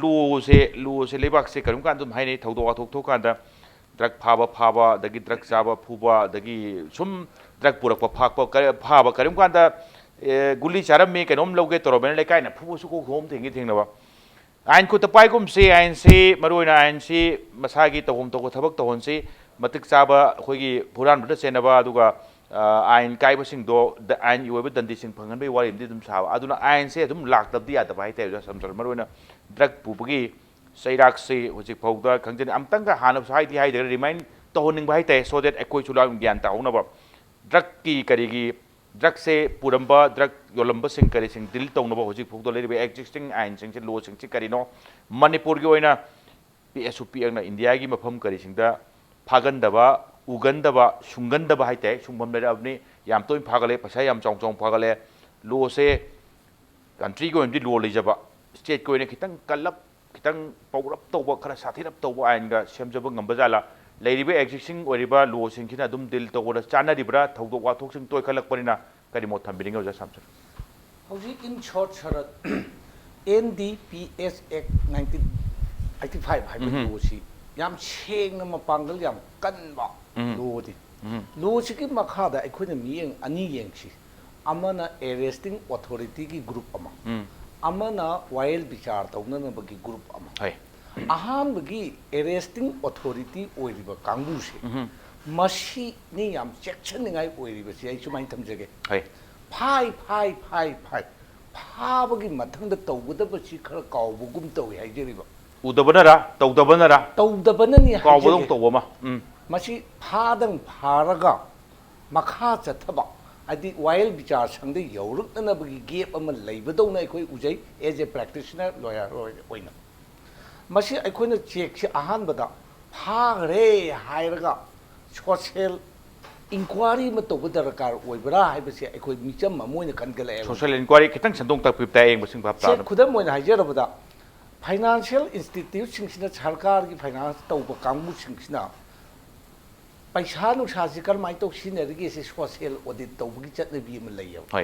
ꯂꯣꯁꯦ ꯂꯩꯕꯥꯛꯁꯦ ꯀꯔꯤꯒꯨꯝꯕ ꯀꯥꯟꯗ ꯑꯗꯨꯝ ꯍꯥꯏꯅꯩ ꯊꯧꯗꯣꯛ ꯋꯥꯊꯣꯛ ꯊꯣꯛꯀꯥꯟꯗ ꯗ꯭ꯔꯛ ꯐꯥꯕ ꯑꯗꯒꯤ ꯗ꯭ꯔꯛ ꯆꯥꯕ ꯐꯨꯕ ꯑꯗꯒꯤ ꯁꯨꯝ ꯗ꯭ꯔꯛ ꯄꯨꯔꯛꯄ ꯐꯥꯕ ꯀꯔꯤꯒꯨꯝꯕ ꯀꯥꯟꯗ ꯒꯨꯂꯤ ꯆꯥꯔꯝꯃꯤ ꯀꯩꯅꯣꯝ ꯂꯧꯒꯦ ꯇꯧꯔꯝꯃꯦꯅ ꯂꯩꯀꯥꯏꯅ ꯐꯨꯕꯁꯨ ꯀꯣꯛꯊꯣꯛ ꯊꯦꯡꯅꯕ ꯑꯥꯏꯟ ꯈꯨꯠꯇ ꯄꯥꯏꯒꯨꯝꯁꯤ ꯑꯥꯏꯟꯁꯤ ꯃꯔꯨꯑꯣꯏꯅ ꯑꯥꯏꯟꯁꯤ ꯃꯁꯥꯒꯤ ꯇꯧꯐꯝ ꯊꯣꯛꯄ ꯊꯕꯛ ꯇꯧꯍꯟꯁꯤ ꯃꯇꯤꯛ ꯆꯥꯕ ꯑꯩꯈꯣꯏꯒꯤ ꯍꯨꯔꯥꯟꯕꯗ ꯆꯦꯟꯅꯕ ꯑꯗꯨꯒ ꯑꯥꯏꯟ ꯀꯥꯏꯕꯁꯤꯡꯗꯣ ꯑꯥꯏꯟꯒꯤ ꯑꯣꯏꯕ ꯗꯟꯗꯤꯁꯤꯡ ꯐꯪꯍꯟꯕꯒꯤ ꯋꯥꯔꯤꯗꯤ ꯑꯗꯨꯝ ꯁꯥꯕ ꯑꯗꯨꯅ ꯑꯥꯏꯟꯁꯦ ꯑꯗꯨꯝ ꯂꯥꯛꯇꯕꯗꯤ ꯌꯥꯗꯕ ꯍꯥꯏꯇꯥꯔꯦ ꯑꯣꯖꯥ ꯁꯝꯆꯔꯟ ꯃꯔꯨꯑꯣꯏꯅ ꯗ꯭ꯔꯛ ꯄꯨꯕꯒꯤ ꯆꯩꯔꯥꯛꯁꯤ ꯍꯧꯖꯤꯛ ꯐꯥꯎꯗ ꯈꯪꯖꯅꯤ ꯑꯃꯇꯪꯒ ꯍꯥꯟꯅꯁꯨ ꯍꯥꯏꯗ꯭ꯔꯒ ꯔꯤꯃꯥꯏꯟ ꯇꯧꯍꯟꯅꯤꯡꯕ ꯍꯥꯏꯇꯥꯔꯦ ꯁꯣ ꯗꯦꯠ ꯑꯩꯈꯣꯏꯁꯨ ꯒ꯭ꯌꯥꯟ ꯇꯥꯍꯧꯅꯕ ꯗ꯭ꯔꯛꯀꯤ ꯀꯔꯤꯒꯤ ꯗ꯭ꯔꯛꯁꯦ ꯄꯨꯔꯝꯕ ꯗ꯭ꯔꯛ ꯌꯣꯜꯂꯝꯕꯁꯤꯡ ꯀꯔꯤꯁꯤꯡ ꯗꯤꯜ ꯇꯧꯅꯕ ꯍꯧꯖꯤꯛ ꯐꯥꯎꯗ ꯂꯩꯔꯤꯕ ꯑꯦꯛꯖꯤꯁꯇꯤꯡ ꯑꯥꯏꯟꯁꯤꯡꯁꯦ ꯂꯣꯁꯤꯡꯁꯤ ꯀꯔꯤꯅോ ꯃꯅꯤꯄꯨꯔꯒꯤ ꯑꯣꯏꯅ ꯄꯤꯛꯑꯁꯨ ꯄꯤꯛꯑꯒꯅ ꯏꯟꯗꯤꯌꯥꯒꯤ ꯃꯐꯝ ꯀꯔꯤꯁꯤꯡꯗ ꯐꯥꯒꯟꯗꯕ ꯎꯒꯟꯗꯕ ꯁꯨꯡꯒꯟꯗꯕ ꯍꯥꯏꯇꯥꯔꯦ ꯁꯨꯡꯐꯝ ꯂꯩꯔꯛꯑꯕꯅꯤ ꯌꯥꯝ ꯇꯣꯏꯅ ꯐꯥꯒꯠꯂꯦ ꯄꯩꯁꯥ ꯌꯥꯝ ꯆꯥꯎꯅ ꯐꯥꯒꯠꯂꯦ ꯂꯣꯁꯦ ꯀꯟꯇ꯭ꯔꯤꯒꯤ ꯑꯣꯏꯅꯗꯤ ꯂꯣ ꯂꯩꯖꯕ ꯁ꯭ꯇꯦꯠꯀꯤ ꯑꯣꯏꯅ ꯈꯤꯇꯪ ꯀꯜꯂꯞ ꯈꯤꯇꯪ ꯄꯧꯔꯞ ꯇꯧꯕ ꯈꯔ ꯁꯥꯊꯤꯔꯞ ꯇꯧꯕ ꯑꯥꯏꯟꯒ ꯁꯦꯝꯖꯕ ꯉꯝꯕ ꯖꯥꯠꯂꯥ ꯂꯩꯔꯤꯕ ꯑꯦꯛꯖꯤꯁꯇꯤꯡ ꯑꯣꯏꯔꯤꯕ ꯂꯣꯁꯤꯡꯁꯤꯅ ꯑꯗꯨꯝ ꯗꯤꯜ ꯇꯧꯕꯗ ꯆꯥꯟꯅꯔꯤꯕ꯭ꯔꯥ ꯊꯧꯗꯣꯛ ꯋꯥꯊꯣꯛꯁꯤꯡ ꯇꯣꯏꯈꯠꯂꯛꯄꯅꯤꯅ ꯀꯔꯤ ꯃꯣꯠ ꯊꯝꯕꯤꯅꯤꯡꯉꯤ ꯑꯣꯖꯥ ꯁꯥꯝꯆꯔꯟ ꯍꯧꯖꯤꯛ ꯏꯟ ꯁꯣꯔꯠ ꯁꯔꯠ NDPS Act 1985 ꯍꯥꯏꯕ ꯂꯣꯁꯤ ꯌꯥꯝ ꯁꯦꯡꯅ ꯃꯄꯥꯡꯒꯜ ꯌꯥꯝ ꯀꯟꯕ ꯂꯣꯗꯤ ꯂꯣꯁꯤꯒꯤ ꯃꯈꯥꯗ ꯑꯩꯈꯣꯏꯅ ꯃꯤꯠꯌꯦꯡ ꯑꯅꯤ ꯌꯦꯡꯁꯤ ꯑꯃꯅ ꯑꯦꯔꯦꯁꯇꯤꯡ ꯑꯣꯊꯣꯔꯤꯇꯤꯒꯤ ꯒ꯭ꯔꯨꯞ ꯑꯃ ꯑꯃꯅ ꯋꯥꯌꯦꯜ ꯕꯤꯆꯥꯔ ꯇꯧꯅꯅꯕꯒꯤ ꯒ꯭ꯔꯨꯞ ꯑꯃ ꯑꯍꯥꯟꯕꯒꯤ ꯑꯦꯔꯦꯁꯇꯤꯡ ꯑꯣꯊꯣꯔꯤꯇꯤ ꯑꯣꯏꯔꯤꯕ ꯀꯥꯡꯕꯨꯁꯦ ꯃꯁꯤꯅꯤ ꯌꯥꯝ ꯆꯦꯛꯁꯤꯟꯅꯤꯡꯉꯥꯏ ꯑꯣꯏꯔꯤꯕꯁꯤ ꯑꯩ ꯁꯨꯃꯥꯏꯅ ꯊꯝꯖꯒꯦ ꯐꯥꯕꯒꯤ ꯃꯊꯪꯗ ꯇꯧꯒꯗꯕꯁꯤ ꯈꯔ ꯀꯥꯎꯕꯒꯨꯝ ꯇꯧꯏ ꯍꯥꯏꯖꯔꯤꯕ ꯎꯗꯕꯅꯔꯥ ꯇꯧꯗꯕꯅꯔꯥ ꯇꯧꯗꯕꯅꯅꯤ ꯀꯥꯎꯕꯗꯧ ꯇꯧꯕ ꯑꯃ ꯃꯁꯤ ꯐꯥꯔꯒ ꯃꯈꯥ ꯆꯠꯊꯕ ꯍꯥꯏꯗꯤ ꯋꯥꯌꯦꯜ ꯕꯤꯆꯥꯔ ꯁꯪꯗ ꯌꯧꯔꯛꯅꯅꯕꯒꯤ ꯒꯦꯞ ꯑꯃ ꯂꯩꯕꯗꯧꯅ ꯑꯩꯈꯣꯏ ꯎꯖꯩ ꯑꯦꯖ ꯑꯦ ꯄ꯭ꯔꯦꯛꯇꯤꯁꯅꯔ ꯂꯣꯌꯔ ꯑꯣꯏꯅ ꯃꯁꯤ ꯑꯩꯈꯣꯏꯅ ꯆꯦꯛꯁꯤ ꯑꯍꯥꯟꯕꯗ ꯐꯥꯈ꯭ꯔꯦ ꯍꯥꯏꯔꯒ ꯁꯣꯁꯤꯌꯦꯜ ꯏꯟꯀ꯭ꯋꯥꯔꯤ ꯑꯃ ꯇꯧꯕ ꯗꯔꯀꯥꯔ ꯑꯣꯏꯕ꯭ꯔꯥ ꯍꯥꯏꯕꯁꯤ ꯑꯩꯈꯣꯏ ꯃꯤꯆꯝ ꯑꯃ ꯑꯣꯏꯅ ꯈꯟꯒꯠꯂꯛꯑꯦꯕ ꯁꯣꯁꯤꯌꯦꯜ ꯏꯟꯀ꯭ꯋꯥꯔꯤ ꯈꯤꯇꯪ ꯁꯟꯗꯣꯛ ꯇꯥꯛꯄꯤꯕ ꯌꯦꯡꯕꯁꯤꯡ ꯚꯥꯞ ꯇꯥꯅꯕ ꯈꯨꯗꯝ ꯑꯣꯏꯅ ꯍꯥꯏꯖꯔꯕꯗ ꯐꯥꯏꯅꯥꯟꯁꯤꯌꯦꯜ ꯏꯟꯁꯇꯤꯇ꯭ꯌꯨꯠꯁꯤꯡꯁꯤꯅ ꯁꯔꯀꯥꯔꯒꯤ ꯐꯥꯏꯅꯥꯟꯁ ꯇꯧꯕ ꯀꯥꯡꯕꯨꯁꯤꯡꯁꯤꯅ ꯄꯩꯁꯥ ꯅꯨꯡꯁꯥꯁꯤ ꯀꯔꯝꯍꯥꯏꯅ ꯇꯧ ꯁꯤꯖꯤꯟꯅꯔꯤꯒꯦꯁꯦ ꯁꯣꯁꯤꯌꯦꯜ ꯑꯣꯗꯤꯠ ꯇꯧꯕꯒꯤ ꯆꯠꯅꯕꯤ ꯑꯃ ꯂꯩꯌꯦꯕ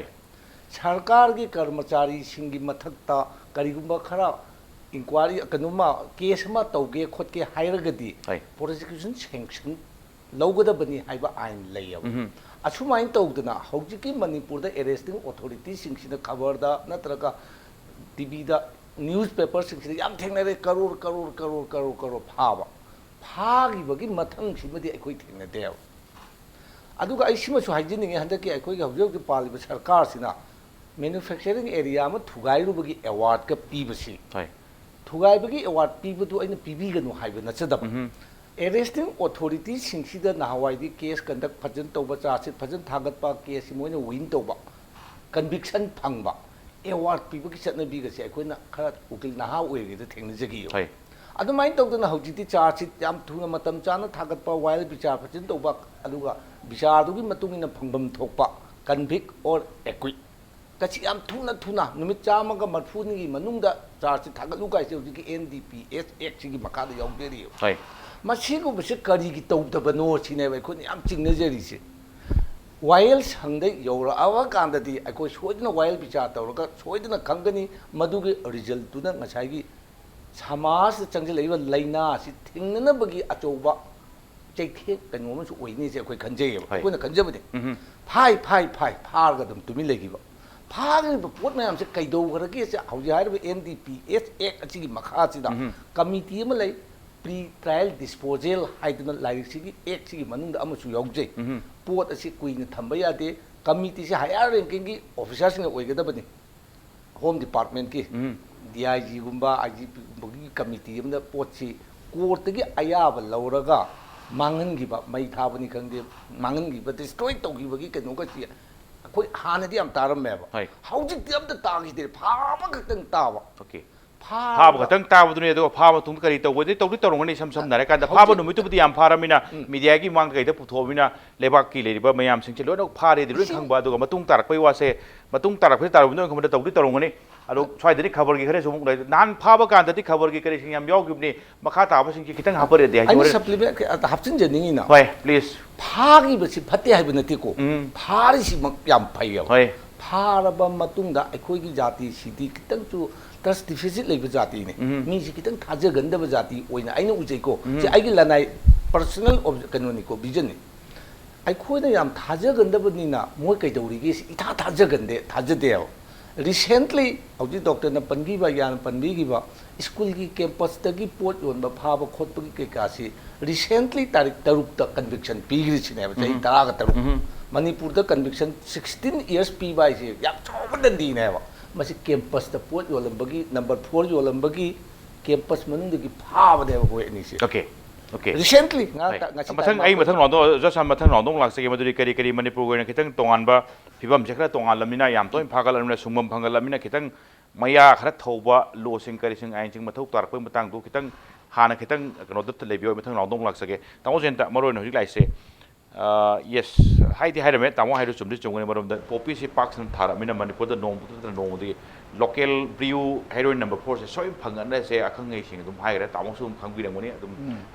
ꯁꯔꯀꯥꯔꯒꯤ ꯀꯔꯃꯆꯥꯔꯤꯁꯤꯡꯒꯤ ꯃꯊꯛꯇ ꯀꯔꯤꯒꯨꯝꯕ ꯈꯔ inquiry kanuma case ma tauge khotke hairagadi prosecution sanction lawgadabani haiba ain layab achumain tawdana hojiki manipur da arresting authorities singsina khabar da natraga tv da newspaper singsina yam thengnare karor phaba phagi bagi mathang simadi ekoi thengna de aduga ai sima su hajini handaki ekoi ga hojok paliba sarkar sina manufacturing area ma thugai ru bagi award ka pibasi thugaibagi award pibadu aina pibiganu haiba nachadab arresting authorities singsida nahawaidi case conduct phajan toba charge phajan thagatpa case moina win toba conviction phangba award pibagi chatna biga se akoina khara ukil naha oige da thengna jagi adumain tawdana hojiti charge yam thuna matam chana thagatpa while bichar phajan toba aduga bichar dugi matungina phangbam thokpa convict or acquit kasi yam thuna numit chamaga marfuni manungda charge thagalu kai se hojiki NDPS Act gi makada yauderi masigo bese kari gi tawdabano sine bai khoni yam chingnajari se while sangdai yora awa kandadi akoi soidna while bichar tawraga soidna khangani madugi result tuna ngasai gi samas changjilaiba laina si thingnana bagi achoba chaithe kanoma su oini se akoi khanjei akoi khanjabade phai pharga dum tumi legiba phagriba pot mayam se kaido garagi se hauji haiba NDPS Act achigi makha sida committee ma lei pre trial disposal haidna laik sigi Act sigi manungda amasu yaujei pot asi kuina thamba yade committee se higher ranking gi officers sing oigadabani home department ki DIG gumba IGP gumba committee amda pot si court gi ayaba lauraga mangangiba mai thabani khangde mangangiba destroy togibagi kenoga si koi hanadi am tarameba hauji tiam da tagi de phama khakang tawa okay phaba khatang tawa dune do phaba tung kari to wodi to ngani sam nare kan da phaba numitu budi am pharamina media gi mang kai da puthomina lebak ki leriba mayam sing chelo no phare di loi khangba do matung tarak pai wase matung tarak pai taru no kham da to ngani alo swai dani khabar gi khare sumuk nan phaba kan da di khabar gi kare sing yam yaw gibni makha ta ba sing ki kitang hapare de ai supplement hapchin jeningi na hoi please phagi basi phatte hai banati ko phari si mak yam phai ya hoi pharaba matung da aikoi gi jati sidi kitang chu trust deficit lei ba jati ne mi si kitang thaja ganda ba jati oina aina ujai ko si ai gi lanai personal kanoni ko vision ne aikoi da yam thaja ganda ba ni na moi kai dori gi ita thaja gande thaja de recently hauji doctor na pangi ba yan panbi gi ba school gi campus ta gi pot yon ba phaba khot pa gi ka si recently tarik taruk ta conviction pigri chine ba chai tara ga taruk manipur da conviction 16 years pi ba si ya choba di ne ba masi campus ta pot yolam bagi number 4 yolam bagi campus manung gi phaba de ba ko ni si okay recently mathang ai mathang rondo just mathang rondo lak se maduri kari manipur go na kitang tongan ba phibam chakra tongan lamina yam toin phagal lamina sumam phangal lamina kitang maya khara thoba lo sing kari sing ain sing mathau tar pa matang do kitang hana kitang no dat lebi mathang rondo lak sage tamo jenta maro no hik lai se yes haidi haidame tamo haidu chumdi chungani marom da popi si parks na thara mina manipur da nong putra nong di local brew heroin number 4 se soi phangan da se akhang ngai sing dum haira tamo sum khangbi dang moni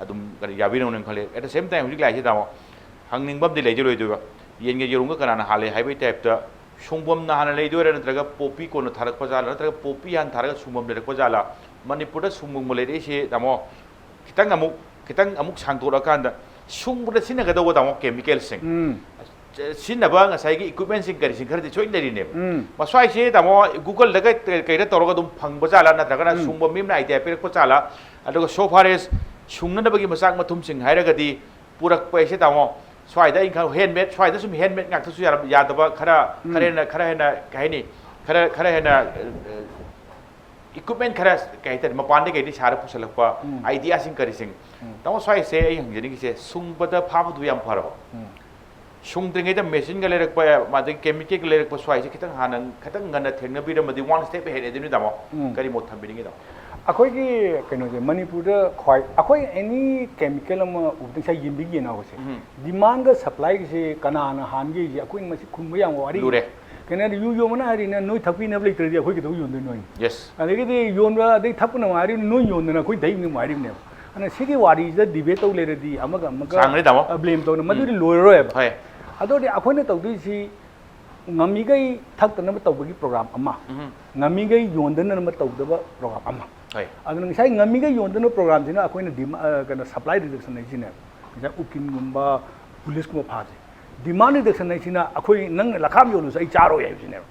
adum kari yabi nong nang khale at the same time hik lai se tamo hangning bam di lei joi do yen ge yorung ka kana hale haibai type da songbom na hana lei do ra natraga popi ko na tharak pa jala natraga popi han tharaga sumom de ko jala manipur da sumung mo lei se tamo kitang amuk sang to ra kan da sungbuda sina ga dawo tamo chemical sing sina ba nga sai gi equipment sing kari sing khar de choi lei ne ma swai se tamo google daga kai da toroga dum phang ba jala na daga na sungbo mim na idea pe ko jala aduga so far as sungna da bagi masak mathum sing haira ga di purak pa se tamo swai da in handmade swai da sum handmade ngak thu ya da ba khara hena kai ni khara hena equipment khara kai ta mapan de kai di sara pusalak pa idea sing kari sing tamo swai se ai hang jeni se sungbada phaba du yam pharo sungdringai da machine ga lerak pa ma de chemical ga lerak pa swai se kitang hanan khatang ngana thengna bi da madi one step ahead edini damo kari mo thambini gi da akoi gi keno je manipur da khoi akoi any chemical ma ubding sai yimbi gi na ho se demand ga supply gi se kana na han gi akoi ma si khum yang wari lure kena yu yo mana hari na noi thapi na blai tri akoi gi do yon de noi yes ade gi yon ra de thap na mari noi yon na akoi dai ni mari ne ana sigi wari da debate to le di amaga sang le damo blame to na maduri loiro e hai ado de akoi na to di si ngamigai thaktanaba tawbagi program ama ngamigai yondanaba tawdaba program ama hai aduna ngai ngamigai yondana program sina akoina kana supply reduction nei sina ngai ukin gumba police ko phaje demand reduction nei sina akoi nang lakham yolu sai charo yai sina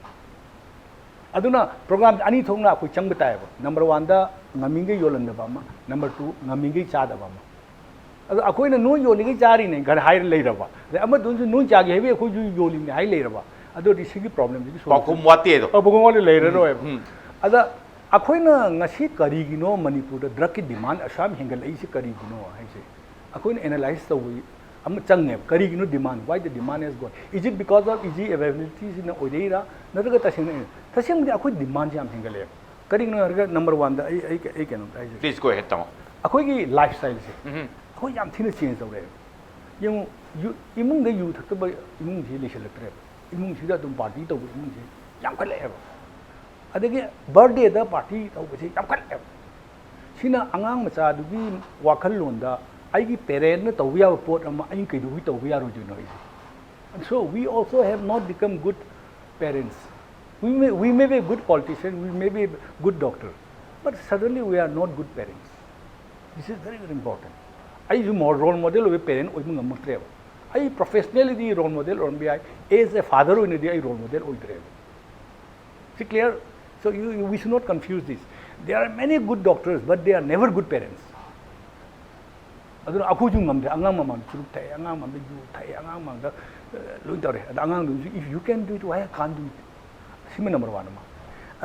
aduna program ani thongna akoi changba tai ba number 1 da ngamigai yolandaba ama number 2 ngamigai chadaba ama adu akoina no yoligai chari nei gar hai leiraba ama dunju no chagi hebe akoi ju yoli nei hai leiraba adu di sigi problem di pakum wate do pakum wale leiraro ada akoina ngasi karigino manipur da drug ki demand asam hingal ai se karigino haise akoina analyze tawi am change karigino demand why the demand has gone is it because of easy availability in odeira nadaga tasing di akoi demand jam hingale karigino harga number 1 da ai kanu please go ahead tamo akoi ki lifestyle se akoi yam thina change tawre yung imung da yu thakba imung ji leselatre imung sida dum party taw imung ji yam khale adagi birthday da party tawbase yam khale sina angang macha dugi wakhal londa aigi parent na tawya pot ama ai kai dugi tawya ro ju noi and so we also have not become good parents we may be good politicians we may be good doctor but suddenly we are not good parents this is very very important ai ju role model of a parent oi mung amtre ai professionally the role model or be as a father oi ne di ai role model oi dre is it clear so we should not confuse this there are many good doctors but they are never good parents aduna aku ju ngamde angang mamam churuk thai angang mamde ju thai angang mangda loi tare angang du if you can do it why can't do it sima number 1 ma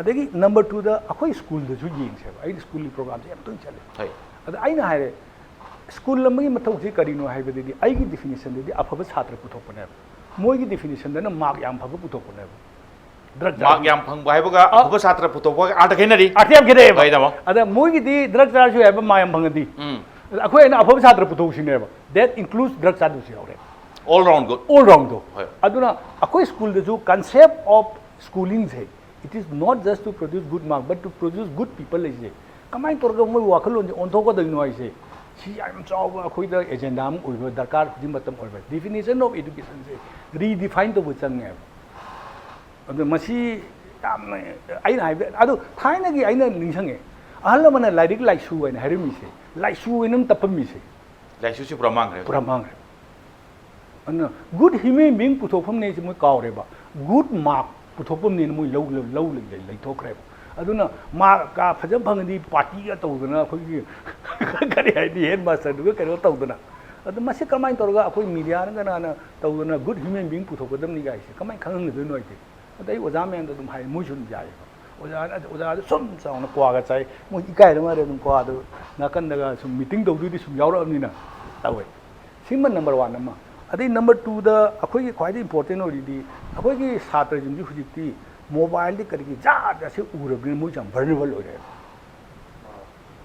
adagi number 2 da akoi school da ju yeng se ai school program se am tun chale hai ada aina haire school lamagi mathau ji karino haibe di ai gi definition di afaba chhatra puthok pane moi gi definition da na mark yam phaba puthok pane drug mark yam phang bai baga abu satra putok ba ata khenari atiyam gede bai damo ada moi gi di drug charge ju haiba ma yam phang di akoi na afaba chhatra puthok sine ba that includes drug charge ju aure all round good all round do aduna akoi school da ju concept of schooling hai it is not just to produce good mark but to produce good people is kamai torga moi wakhal on thok da no ai se si am chaw akoi da agenda am oiba darkar di matam oiba definition of education se redefine to chang ne adu masi yam aina haibe adu thaina gi aina ningsange ahal mana lairik laisu aina harimi se laisu enam tapami se laisu si pramang re anna good human being puthopam ne moi kawre ba good mark puthopam ne moi low lai thokre aduna ma ka phajam phangdi party ga tawduna khoi kari hai di head master du ka ro tawduna adu masi kamai torga akoi media na na tawduna good human being puthokodam ni ga ise kamai khang ne do noi te adai oja men da dum hai moi sun jai oja sum sauna kwa ga chai moi ikai da ma re dum kwa do na kan daga sum meeting tawdu di sum yaw ra ni na tawe simman number 1 ma adai number 2 da akoi gi khwai important ori di akoi gi satra jim ji hujikti mobile di kari ja ja se urabni mo jam vulnerable oi re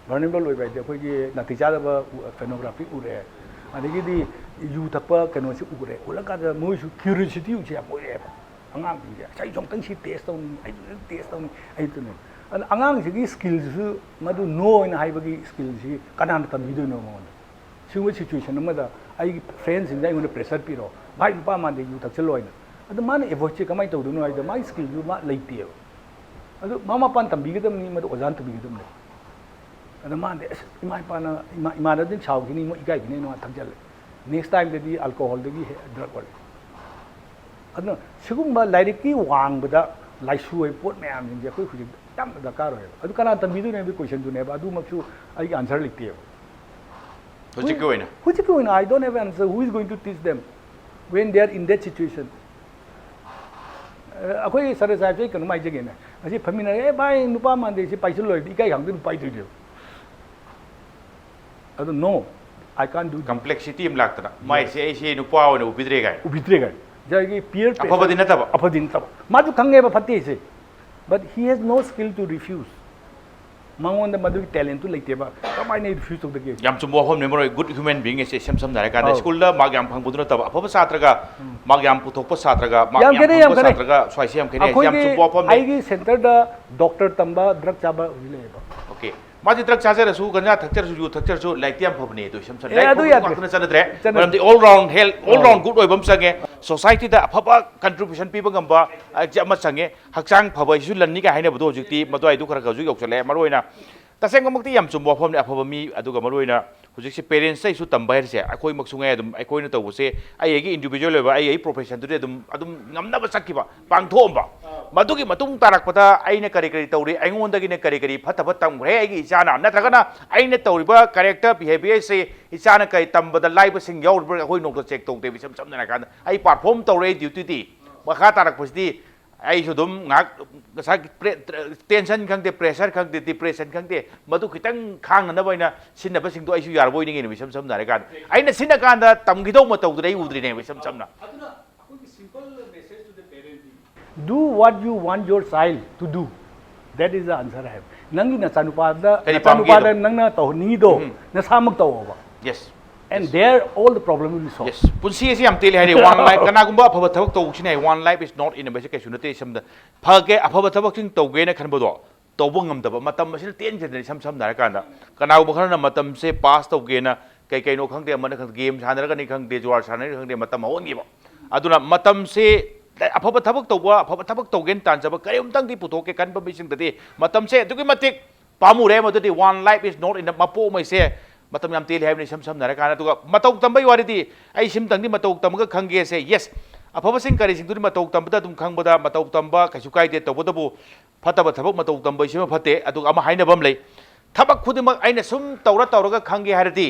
vulnerable oi bai de khoi gi nati cha da pornography ure adigi di yu thapa kano se ure ulaka da mo su curiosity u che mo re angang bi sai jong tang si test on ai ai tu ne angang si gi skills su madu no in hai bagi skills si kanan tam bi do no mo siwa situation ma da ai friends in dai ngone pressure pi ro bai pa man de yu thak cheloi na adu man avoid che kamai tawdu no ai da mai skill ju ma leite adu mama pan tam bi gedam ni ma do ozan tu bi gedam ne adu man de imai pa na ima da din chau gini mo igai gini no thak jale next time de di alcohol de gi drug wale adu sigum ba lairik ki wang bada laisu ai pot me am je khoi khujik tam da ka ro adu kana tam bi du ne bi question du ne ba adu maksu ai answer likte Hujikoina, I don't have an answer. Who is going to teach them when they are in that situation? Akoi sare sai sai kan mai jege na. Asi famina e bai nupa man de si paisal loi ikai hang de pai de. I don't know. I can't do complexity im lagtana. Mai se nupa o no ubidre gai. Jagi peer pressure. Apadin taba. Ma ju khange ba phati se. But he has no skill to refuse. Mangon da madu talent to like ba kamai nei refuse to the game yam chumbo hom memori good human being is sam dare ka school da mag yam phang budra taba apha satra ga mag yam puthok pa satra ga mag yam pa satra ga swai sem khene yam chumbo hom ai gi center da doctor tamba drug chaba hile ba okay माजी drug चाजरसु गंजा थक्चरसु you थक्चरसु like फबने तो सम ए अदु याद चनद्रे मरमदि all round health all round good ओइबम संगे सोसाइटी दा अफबा कंट्रीब्यूशन पीबा गंबा जमा संगे हक्चांग फबैसु लन्नी का हाइने बदो जुक्ति मदो आइदु खरा गजु यौसले मरोइना तसेंगमक्ति याम चुम वफम अफबा मी अदुगा मरोइना हुजिक पेरेंट्स से तंब है अखोई मक्सुंगे अखोई तौबसे आई इंडिविजुअल आई प्रोफेशन नमनब चक्कीबा पांथोंबा मदुगी मतुंग तारकपदा अइने करी करी तौरी अइंगोंदगिने करी करी फतब तमग्रे अइगी इचाना नत्रगना अइने तौरिबा कैरेक्टर बिहेवियर से इचाना कई तंबदा लाइबसिंग यौरब अखोई नोक चेक तौते बिसम समना कान अइ परफॉर्म तौरे ड्यूटी दी मखा तारकपसदी अइसु दुम टेंशन खंगते प्रेशर खंगते डिप्रेशन खंगते मधु खितंग खांगनबैना सिन्नबसिंगदो अइसु यारबोइनिगे बिसम समना रे कान अइना सिन्ना कांदा तमगिदौ मतौदु दै उद्रिने बिसम समना do what you want your child to do. That is the answer I have. Nangi na chanupada nangna tawni do na samak tawoba. Yes. And there all the problem will be solved. Yes. Punsi si am tele hari one life kana gumba apha thabak taw chine one life is not in a basic issue nate samda phage apha thabak ching tawge na khanbodo tawbo ngamdaba matam masil ten gen sam sam na kana kana gumba khana matam se pass tawge na kai kai no khangde amana khang game sanara ni khangde juar sanara khangde matam hongi ba aduna matam se अफब थबक तौबा अफब थबक तौगेन तानजब करिमतंग दि पुथोके कनबा बिसिंग ददि मतम से दुगि मतिक पामुरे मददि one life is not in the मपो मैसे मतम याम तेल हैबनि सम सम नरा काना तुगा मतौ तंबई वारिदि आई सिम तंगदि मतौ तमगा खंगे से यस अफब सिंग करि सिंग दुरि मतौ तंबदा दुम खंगबदा मतौ तंबा कैसु काइदे तौबदबु फतब थबक मतौ तंबई सिम फते अदुगा अमा हाइनबम लै थबक खुदिमक आइना सुम तौरा तौरगा खंगे हारदि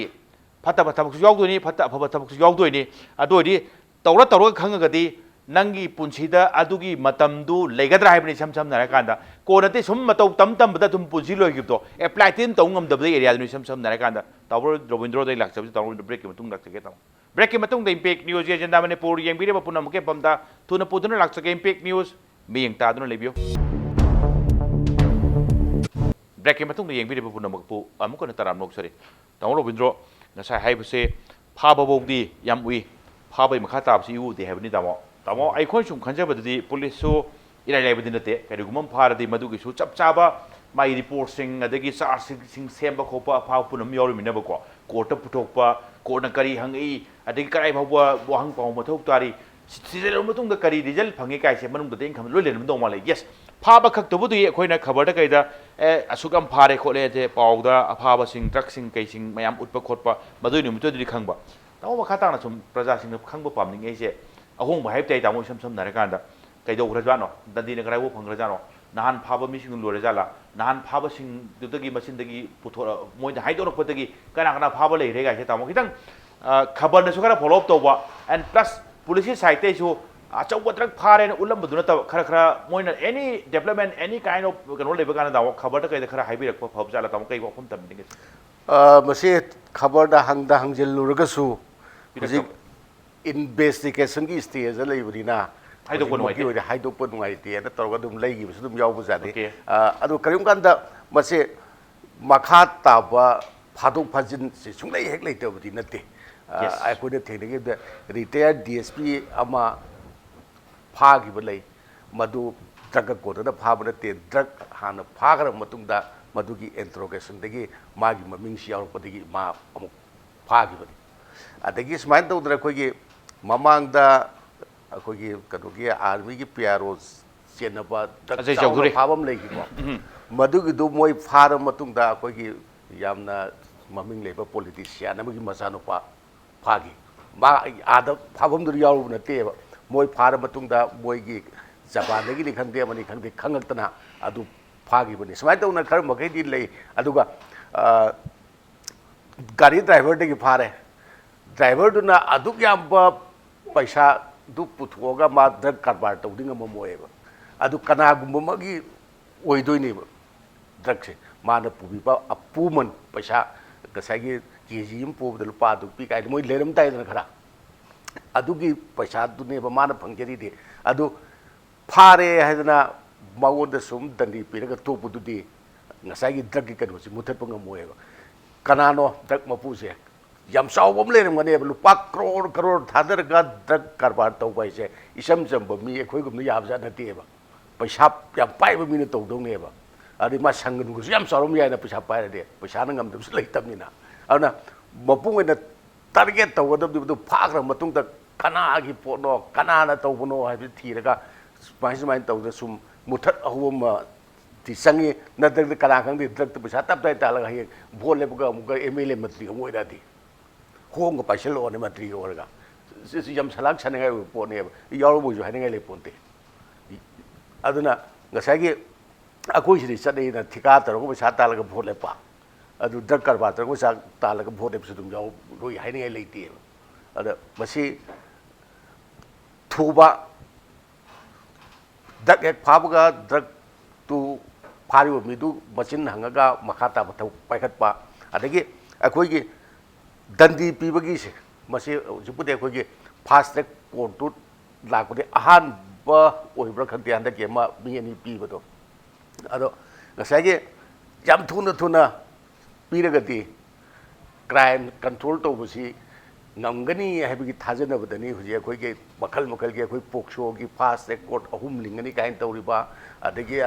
फतब थबक सु यावदोनि फत अफब थबक सु यावदोनि अदोइदि तौरा तौरगा खंगगदि नंगी पुंसीदा अदुगी मतमदु लेगद्रा हाइबनि सम सम नरा कांदा कोनते सुम मतौ तम तम बदा तुम पुंसी लोगिबतो एप्लाई तिन तौ ngam एरिया दुनि सम सम नरा कांदा तावर रविंद्र दai लाक्सब तावर ब्रेक के मतुंग लाक्सके ताव ब्रेक के मतुंग द इंपैक्ट न्यूज एजेंडा मणिपुर येंबिरे बपुनम के पमदा तुना पुदुना लाक्सके इंपैक्ट न्यूज मियंग तादुना लेबियो ब्रेक के मतुंग येंबिरे बपुनम पु अमुकन तराम नोक्सरे तावर रविंद्र नसा हाइबसे फाबबोगदी याम उई फाबै मखा ताबसि उ दे हाइबनि दामो तामो अखोई सुम खंजबदि पुलिस इराय लाइबदि नते करिगुमम फारदि मदुगिसु चप चाबा माई रिपोर्ट सिंग अदगी चार्ज सिंग सेम खोपा फाव पुनम यौरमिनबको कोर्ट पुथोकपा कोर्ट करी हंगी अदगी कराई भाबा वहंग पाव मथौक तारी सिजल मतुंग करी रिजल्ट फंगे काइसे मनुंग दे खम लोइ लेन दो माले यस फाबा खक्तबुदु अखोइना खबर दा कइदा असुकम फारे खोले जे पावदा अफाबा सिंग ड्रग सिंग कैसिंग मयाम उठपा खोटपा मदुइ निमुतदि खंगबा ताव मखा ताना सुम प्रजा सिंग खंगबा पामनिंगे से अहोंग हाइब ताई तामो सम सम नरकांदा कईदौग्रजानो दंदी कराइबो फंग्रजानो नहान फाब मिसिंग लोरेजाला नहान फाब सिंग दुदगी मसिंदगी पुथो मोय हाइदोरपदगी कना कना फाब लेरे गाइसे तामो खितंग खबर नसु खरा फॉलो अप तौबा एंड प्लस पुलिस साइड तेसु अचौब ट्रक फारे उलम दुना तब खरा खरा मोयना any development any kind of कनो लेबा काना दाव खबर कईदा खरा हाइबिरक फब जाला तामो कई वफम तमनिगे मसे खबर दा हंगजिल लुरगसु इन्वेस्टिगेशन की स्टेज लेबनिना हाइदोप नुआइते तौर लेगी जाने अब करीम कान मसे मखा ताब फादोक फाजिन से सुंगले हेक लेतबदी नते अखोइना थेंगे रिटायर्ड डीएसपी फागिब लई मधु ड्रग कोर्ट फाब नते ड्रग हाँ फागर मधुगी इंट्रोगेशन मागी ममिंग यावरपदगी मा अमुक फागिबनी अदगी सुमाइन तौदना अखोइगी ममांगदा अखोइगी कनोगी आर्मी की पीआरओ चेनबा फाबम लेगिबो मधुगी दु मोय फार मतुंगदा अखोइगी यामना ममिंग लेबा पॉलिटिशियन अमगी मसानुपा फागी मा आदा फाबम दु याव नतेबा मोय फार मतुंगदा मोयगी जबानगी नि खंदे मनि खंदे खंगतना अदु फागी बनी सुमाइन तौना खर मखैदी ले अदुगा गाड़ी ड्राइवर दगी फारे ड्राइवर दुना अदुक याम्बा पैसा दु पुथोगा मा ड्रग कारबार तौदिंग मोयबा अदु कनागुमगी ओइदोइनेबा ड्रग से माना पुबीबा अपुमन पैसा गसागी केजी म पोबद लुपा दु पी काइ मोय लेरम ताइदन खरा अदुगी पैसा दुनेबा माना फंगजेरी दे अदु फारे हैदना मावोद सुम दंडी पीरगा तोपुदुदी गसागी ड्रग की कनोसी मुथतपंग मोयबा कनानो ड्रग मपुसे यम चावम लेरमगने लुपा करोड़ करोड़ थादरगा ड्रग कारबार तौबा इसे इसम चंब मी अखोइगुम याबजा नतेबा पैसा याम पाइबा मीना तौदौनेबा ꯑꯗꯩ ꯃꯥ ꯁꯪꯒꯅꯨꯒꯁꯨ ꯌꯥꯝ ꯆꯥꯎꯔꯝ ꯌꯥꯏꯅ ꯄꯩꯁꯥ ꯄꯥꯏꯔꯗꯤ ꯄꯩꯁꯥꯅ ꯉꯝꯗꯕꯁꯨ ꯂꯩꯇꯕꯅꯤꯅ ꯑꯗꯨꯅ ꯃꯄꯨꯡ ꯑꯣꯏꯅ ꯇꯥꯔꯒꯦꯠ ꯇꯧꯒꯗꯕꯗꯨ ꯐꯥꯈ꯭ꯔ ꯃꯇꯨꯡꯗ ꯀꯅꯥꯒꯤ ꯄꯣꯠꯅꯣ ꯀꯅꯥꯅ ꯇꯧꯕꯅꯣ ꯍꯥꯏꯕꯗꯨ ꯊꯤꯔꯒ ꯁꯨꯃꯥꯏꯅ ꯇꯧꯗꯅ ꯁꯨꯝ ꯃꯨꯊꯠ ꯑꯍꯨꯝ ꯗꯤ ꯆꯪꯉꯤ ꯅꯠꯇ꯭ꯔꯒ ꯀꯅꯥ ꯈꯪꯗꯦ ꯗ꯭ꯔꯛꯇ ꯄꯩꯁꯥ ꯇꯞꯇꯥꯏ ꯇꯥꯜꯂꯒ ꯍꯌꯦꯡ ꯚꯣꯠ ꯂꯦꯞꯄꯒ ꯑꯃꯨꯛꯀ MLA ꯃꯟꯇ꯭ꯔꯤ ꯑꯃꯨꯛ ꯑꯣꯏꯔꯛꯑꯗꯤ ꯍꯣꯡꯒ ꯄꯥꯏꯁꯤꯜꯂꯛꯑꯣꯅꯦ ꯃꯟꯇ꯭ꯔꯤꯒ ꯑꯣꯏꯔꯒ ꯁꯤꯁꯤ ꯌꯥꯝ ꯁꯂꯥꯛ ꯁꯥꯅꯤꯡꯉꯥꯏ ꯑꯣꯏꯕ ꯄꯣꯠꯅꯦꯕ ꯌꯥꯎꯔꯕꯣꯏꯁꯨ ꯍꯥꯏꯅꯤꯡꯉꯥꯏ ꯂꯩꯄꯣꯟꯇꯦ ꯑꯗꯨꯅ ꯉꯁꯥꯏꯒꯤ ꯑꯩꯈꯣꯏꯁꯤꯗꯤ ꯆꯠꯅꯩꯅ ꯊꯤꯀꯥ ꯇꯧꯔꯒ ꯄꯩꯁꯥ ꯇꯥꯜꯂꯒ ꯚꯣꯠ ꯂꯦꯞꯄ ꯑꯗꯨ ꯗ꯭ꯔꯛ ꯀꯔꯕꯥꯔ ꯇꯧꯔꯒ ꯄꯩꯁꯥ ꯇꯥꯜꯂꯒ ꯚꯣꯠ ꯂꯦꯞꯄꯁꯨ ꯑꯗꯨꯝ ꯌꯥꯎꯔꯣꯏ ꯍꯥꯏꯅꯤꯡꯉꯥꯏ ꯂꯩꯇꯦꯕ ꯑꯗ ꯃꯁꯤ ꯊꯨꯕ ꯗ꯭ꯔꯛ ꯍꯦꯛ ꯐꯥꯕꯒ ꯗ꯭ꯔꯛꯇꯨ ꯐꯥꯔꯤꯕ ꯃꯤꯗꯨ ꯃꯆꯤꯟ ꯍꯪꯉꯒ ꯃꯈꯥ ꯇꯥꯕ ꯊꯕꯛ ꯄꯥꯏꯈꯠꯄ ꯑꯗꯒꯤ ꯑꯩꯈꯣꯏꯒꯤ ꯗꯟꯗꯤ ꯄꯤꯕꯒꯤꯁꯦ ꯃꯁꯤ ꯍꯧꯖꯤꯛꯄꯨꯗꯤ ꯑꯩꯈꯣꯏꯒꯤ ꯐꯥꯁ ꯇ꯭ꯔꯦꯛ ꯀꯣꯔꯠꯇꯨ ꯂꯥꯛꯄꯗꯤ ꯑꯍꯥꯟꯕ ꯑꯣꯏꯕ꯭ꯔꯥ ꯈꯪꯗꯦ ꯍꯟꯗꯛꯀꯤ ꯑꯃ ꯃꯤ ꯑꯅꯤ ꯄꯤꯕꯗꯣ ꯑꯗꯣ ꯉꯁꯥꯏꯒꯤ ꯌꯥꯝ ꯊꯨꯅ ꯄꯤꯔꯒꯗꯤ ꯀ꯭ꯔꯥꯏꯝ ꯀꯟꯇ꯭ꯔꯣꯜ ꯇꯧꯕꯁꯤ ꯉꯝꯒꯅꯤ ꯍꯥꯏꯕꯒꯤ ꯊꯥꯖꯅꯕꯗꯅꯤ ꯍꯧꯖꯤꯛ ꯑꯩꯈꯣꯏꯒꯤ ꯃꯈꯜꯒꯤ ꯑꯩꯈꯣꯏ ꯄꯣꯛꯁꯣꯒꯤ ꯐꯥꯁ ꯇ꯭ꯔꯦꯛ ꯀꯣꯔꯠ 3 ꯂꯤꯡꯒꯅꯤ ꯀꯥꯏꯅ ꯇꯧꯔꯤꯕ ꯑꯗꯒꯤ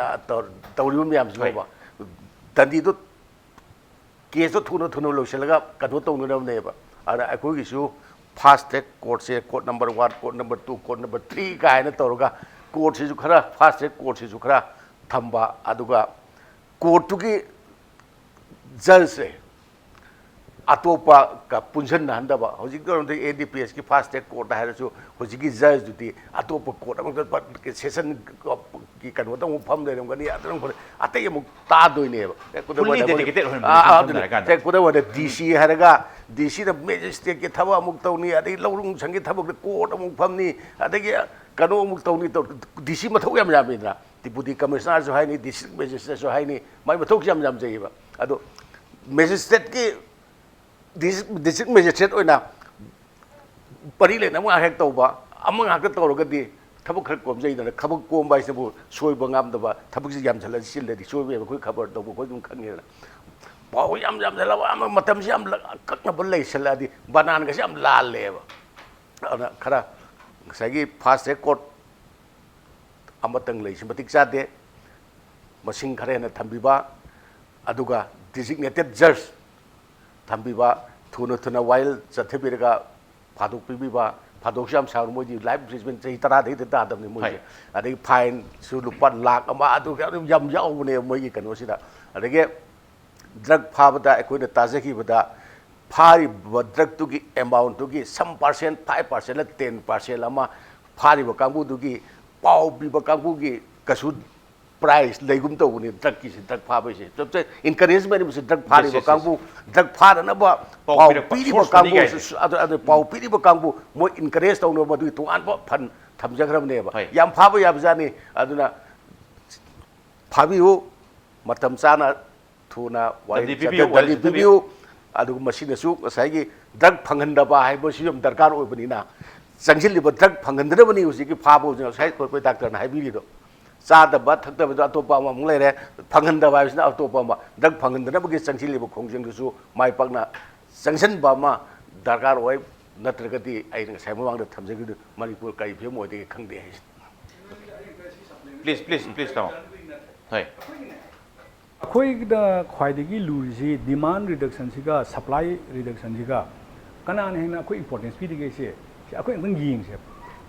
ꯇꯧꯔꯤꯕ ꯃꯌꯥꯝꯁꯤꯅꯦꯕ ꯗꯟꯗꯤꯗꯨ ꯀꯦꯁꯇꯣ ꯊꯨꯅ ꯂꯣꯏꯁꯤꯜꯂꯒ ꯀꯩꯅꯣ ꯇꯧꯅꯅꯕꯅꯦꯕ ꯑꯗ ꯑꯩꯈꯣꯏꯒꯤꯁꯨ ꯐꯥꯁ ꯇ꯭ꯔꯦꯛ ꯀꯣꯔꯠꯁꯦ court number 1 court number 2 court number 3 ꯀꯥꯏꯅ ꯇꯧꯔꯒ ꯀꯣꯔꯠꯁꯤꯁꯨ ꯈꯔ ꯐꯥꯁ ꯇ꯭ꯔꯦꯛ ꯀꯣꯔꯠꯁꯤꯁꯨ ꯈꯔ ꯊꯝꯕ ꯑꯗꯨꯒ ꯀꯣꯔꯠꯇꯨꯒꯤ ꯖꯖꯁꯦ ꯑꯇꯣꯞꯄ ꯄꯨꯟꯁꯤꯟꯅꯍꯟꯗꯕ ꯍꯧꯖꯤꯛ ꯀꯩꯅꯣꯗ ADPS ꯒꯤ ꯐꯥꯁ ꯇ꯭ꯔꯦꯛ ꯀꯣꯔꯠ ꯍꯥꯏꯔꯁꯨ ꯍꯧꯖꯤꯛꯀꯤ ꯖꯖꯗꯨꯗꯤ ꯑꯇꯣꯞꯄ ꯀꯣꯔꯠ ꯑꯃꯗ ꯁꯦꯁꯟ ꯒꯤ ꯀꯩꯅꯣꯗ ꯑꯃꯨꯛ ꯐꯝ ꯂꯩꯔꯝꯒꯅꯤ ꯑꯇꯩ ꯑꯃꯨꯛ ꯇꯥꯗꯣꯏꯅꯦꯕ ꯈꯨꯗꯝ DC ꯍꯥꯏꯔꯒ DCꯗ ꯃꯦꯖꯤꯁꯇ꯭ꯔꯦꯠꯀꯤ ꯊꯕꯛ ꯑꯃꯨꯛ ꯇꯧꯅꯤ ꯑꯗꯒꯤ ꯂꯧꯔꯨꯡ ꯁꯪꯒꯤ ꯊꯕꯛꯇ ꯀꯣꯔꯠ ꯑꯃꯨꯛ ꯐꯝꯅꯤ ꯑꯗꯒꯤ ꯀꯩꯅꯣ ꯑꯃꯨꯛ ꯇꯧꯅꯤ DC ꯃꯊꯧ ꯌꯥꯝ ꯌꯥꯝꯃꯤꯗꯅ ꯗꯤꯄꯨꯇꯤ ꯀꯃꯤꯁꯅꯔꯁꯨ ꯍꯥꯏꯅꯤ ꯗꯤꯁꯇ꯭ꯔꯤꯛ ꯃꯦꯖꯤꯁꯇ꯭ꯔꯦꯠꯁꯨ ꯍꯥꯏꯅꯤ ꯃꯥꯒꯤ ꯃꯊꯧꯁꯨ ꯌꯥꯝ ꯌꯥꯝꯖꯩꯌꯦꯕ ꯑꯗꯣ ꯃꯦꯖꯤꯁꯇ꯭ꯔꯦꯠꯀꯤ ꯗꯤꯁꯇ꯭ꯔꯤꯛ ꯃꯦꯖꯤꯁꯇ꯭ꯔꯦꯠ ꯑꯣꯏꯅ ꯄꯔꯤ ꯂꯩꯅꯕ ꯉꯥꯛ ꯇꯧꯕ ꯑꯃ ꯉꯥꯛꯇ ꯇꯧꯔꯒꯗꯤ ꯊꯕꯛ ꯈꯔ ꯀꯣꯝꯖꯩꯗꯅ ꯊꯕꯛ ꯀꯣꯝꯕ ꯍꯥꯏꯁꯤꯕꯨ ꯁꯣꯏꯕ ꯉꯝꯗꯕ ꯊꯕꯛꯁꯤ ꯌꯥꯝꯁꯜꯂꯗꯤ ꯆꯤꯜꯂꯗꯤ ꯁꯣꯏꯕ ꯌꯥꯕ ꯑꯩꯈꯣꯏ ꯈꯕꯔ ꯇꯧꯕ ꯑꯩꯈꯣꯏ ꯑꯗꯨꯝ ꯈꯪꯉꯦꯗꯅ ꯄꯥꯎ ꯌꯥꯝꯁꯜꯂꯕ ꯑꯃ ꯃꯇꯝꯁꯤ ꯌꯥꯝ ꯑꯀꯛꯅꯕ ꯂꯩꯁꯜꯂꯛꯑꯗꯤ ꯕꯅꯥꯟꯒꯁꯤ ꯌꯥꯝ ꯂꯥꯜꯂꯦꯕ ꯑꯗꯨꯅ ꯈꯔ ꯉꯁꯥꯏꯒꯤ ꯐꯥꯁ ꯇ꯭ꯔꯦꯛ ꯀꯣꯔꯠ ꯑꯃꯇꯪ ꯂꯩꯁꯤ ꯃꯇꯤꯛ ꯆꯥꯗꯦ ꯃꯁꯤꯡ ꯈꯔ ꯍꯦꯟꯅ ꯊꯝꯕꯤꯕ ꯑꯗꯨꯒ ꯗꯤꯖꯤꯒꯅꯦꯇꯦꯠ ꯖꯖ ꯊꯝꯕꯤꯕ ꯊꯨꯅ ꯋꯥꯌꯦꯜ ꯆꯠꯊꯕꯤꯔꯒ ꯐꯥꯗꯣꯛꯄꯤꯕꯤꯕ ꯐꯥꯗꯣꯛꯁꯨ ꯌꯥꯝ ꯁꯥꯡꯅ ꯃꯣꯏꯗꯤ ꯂꯥꯏꯐ ꯏꯝꯄ꯭ꯔꯤꯖꯃꯦꯟ ꯆꯍꯤ 10 ꯇꯥꯗꯕꯅꯤ ꯃꯣꯏꯁꯦ ꯑꯗꯒꯤ ꯐꯥꯏꯟꯁꯨ ꯂꯨꯄꯥ ꯂꯥꯛ ꯑꯃ ꯑꯗꯨ ꯌꯥꯝ ꯌꯥꯎꯕꯅꯦ ꯃꯣꯏꯒꯤ ꯀꯩꯅꯣꯁꯤꯗ ꯑꯗꯒꯤ ꯗ꯭ꯔꯒ ꯐꯥꯕꯗ ꯑꯩꯈꯣꯏꯅ ꯇꯥꯖꯈꯤꯕꯗ ꯐꯥꯔꯤꯕ ꯗ꯭ꯔꯒꯇꯨꯒꯤ ꯑꯦꯃꯥꯎꯟꯇꯨꯒꯤ some percent 5% ला 10% ꯑꯃ ꯐꯥꯔꯤꯕ ꯀꯥꯡꯕꯨꯗꯨꯒꯤ ꯄꯥꯎ ꯄꯤꯕ ꯀꯥꯡꯕꯨꯒꯤ ꯀꯁꯨ प्राइस लेगुम तौबनी ड्रग की ड्रग फाबसे सबसे इनकरेजमेंट में ड्रग फारिब कांगबू ड्रग फारनब पाउ पीरिब कांगबू अदु पाउ पीरिब कांगबू मो इनकरेज तौनो मदु तोआनब फन थमजग्रबनेबा याम फाबा याबजानी अदुना फाबियो मतम चाना थुना वाई दली बिबियो अदु मसिनसु साइगी ड्रग फंगनदबा हाइबसु यम दरकार ओइबनिना चंगजिलिब ड्रग फंगनदबनी हुजिकी फाबो साइ कोइ डाक्टर ना हाइबिरिदो चादब थक्तब अतोप अमुक लेरे फंगनदब हाइबसिना अतोप अमा ड्रग फंगनदबगी चंगजिलिब खोंजंगसु माइ पाकना चंगसनबा मा दरकार ओइ नत्रगति आइ साइमवांग थमजगिदु मणिपुर कै फिल्म ओइदे खंगदे हाइ प्लीज ताओ हाय अखोइदा ख्वाइदगी लुरिसि डिमांड रिडक्शन सिगा सप्लाई रिडक्शन सिगा कनान हेना अखोइ इंपोर्टेंस पिदिगे से अखोइ नंग यिंगसे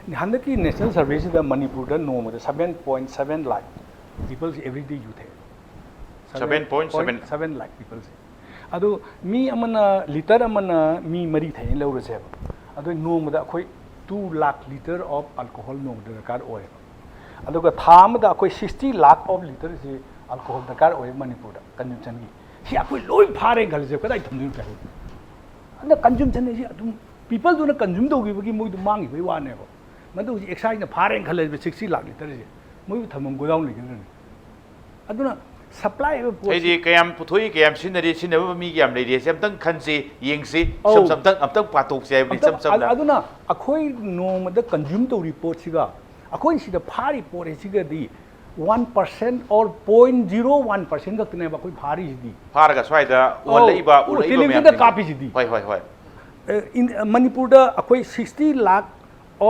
हंदकी नेशनल सर्वे सिदा मणिपुर दा नोमदा 7.7 lakh people every day youth है 7.7 लाख पीपल से अदो मी अमना लीटर अमना मी मरी थाइ लौरसे अदो नोमदा अखोइ 2 लाख लीटर ऑफ अल्कोहल नोमदा दरकार ओय अदुगा थामदा अखोइ 60 लाख ऑफ लीटर से अल्कोहल दरकार ओय मणिपुर कंजम्पशन की सी अखोइ लोइ फारे गलसे कदाइ थमदु काय अंद कंजम्पशन से अदुम पीपल दुना कंज्यूम तौगिबगी मोइदु मांगी बई वानेबो मदु एक्साइज न फारे खले 60 लाख लीटर से मोइदु थमम गोदाउन लिगन अदुना supply of Jadi kayam puthui kayam sinari sinaba mi kayam lady samtang khansi yengsi samtang amtang patok se every sam aduna akhoi no mada consume to report siga akhoi sida phari report siga di 1% or 0.01% ka tne ba koi phari di pharaga swaida ulaiba television da kapi di hoi in Manipur da akhoi 60 lakh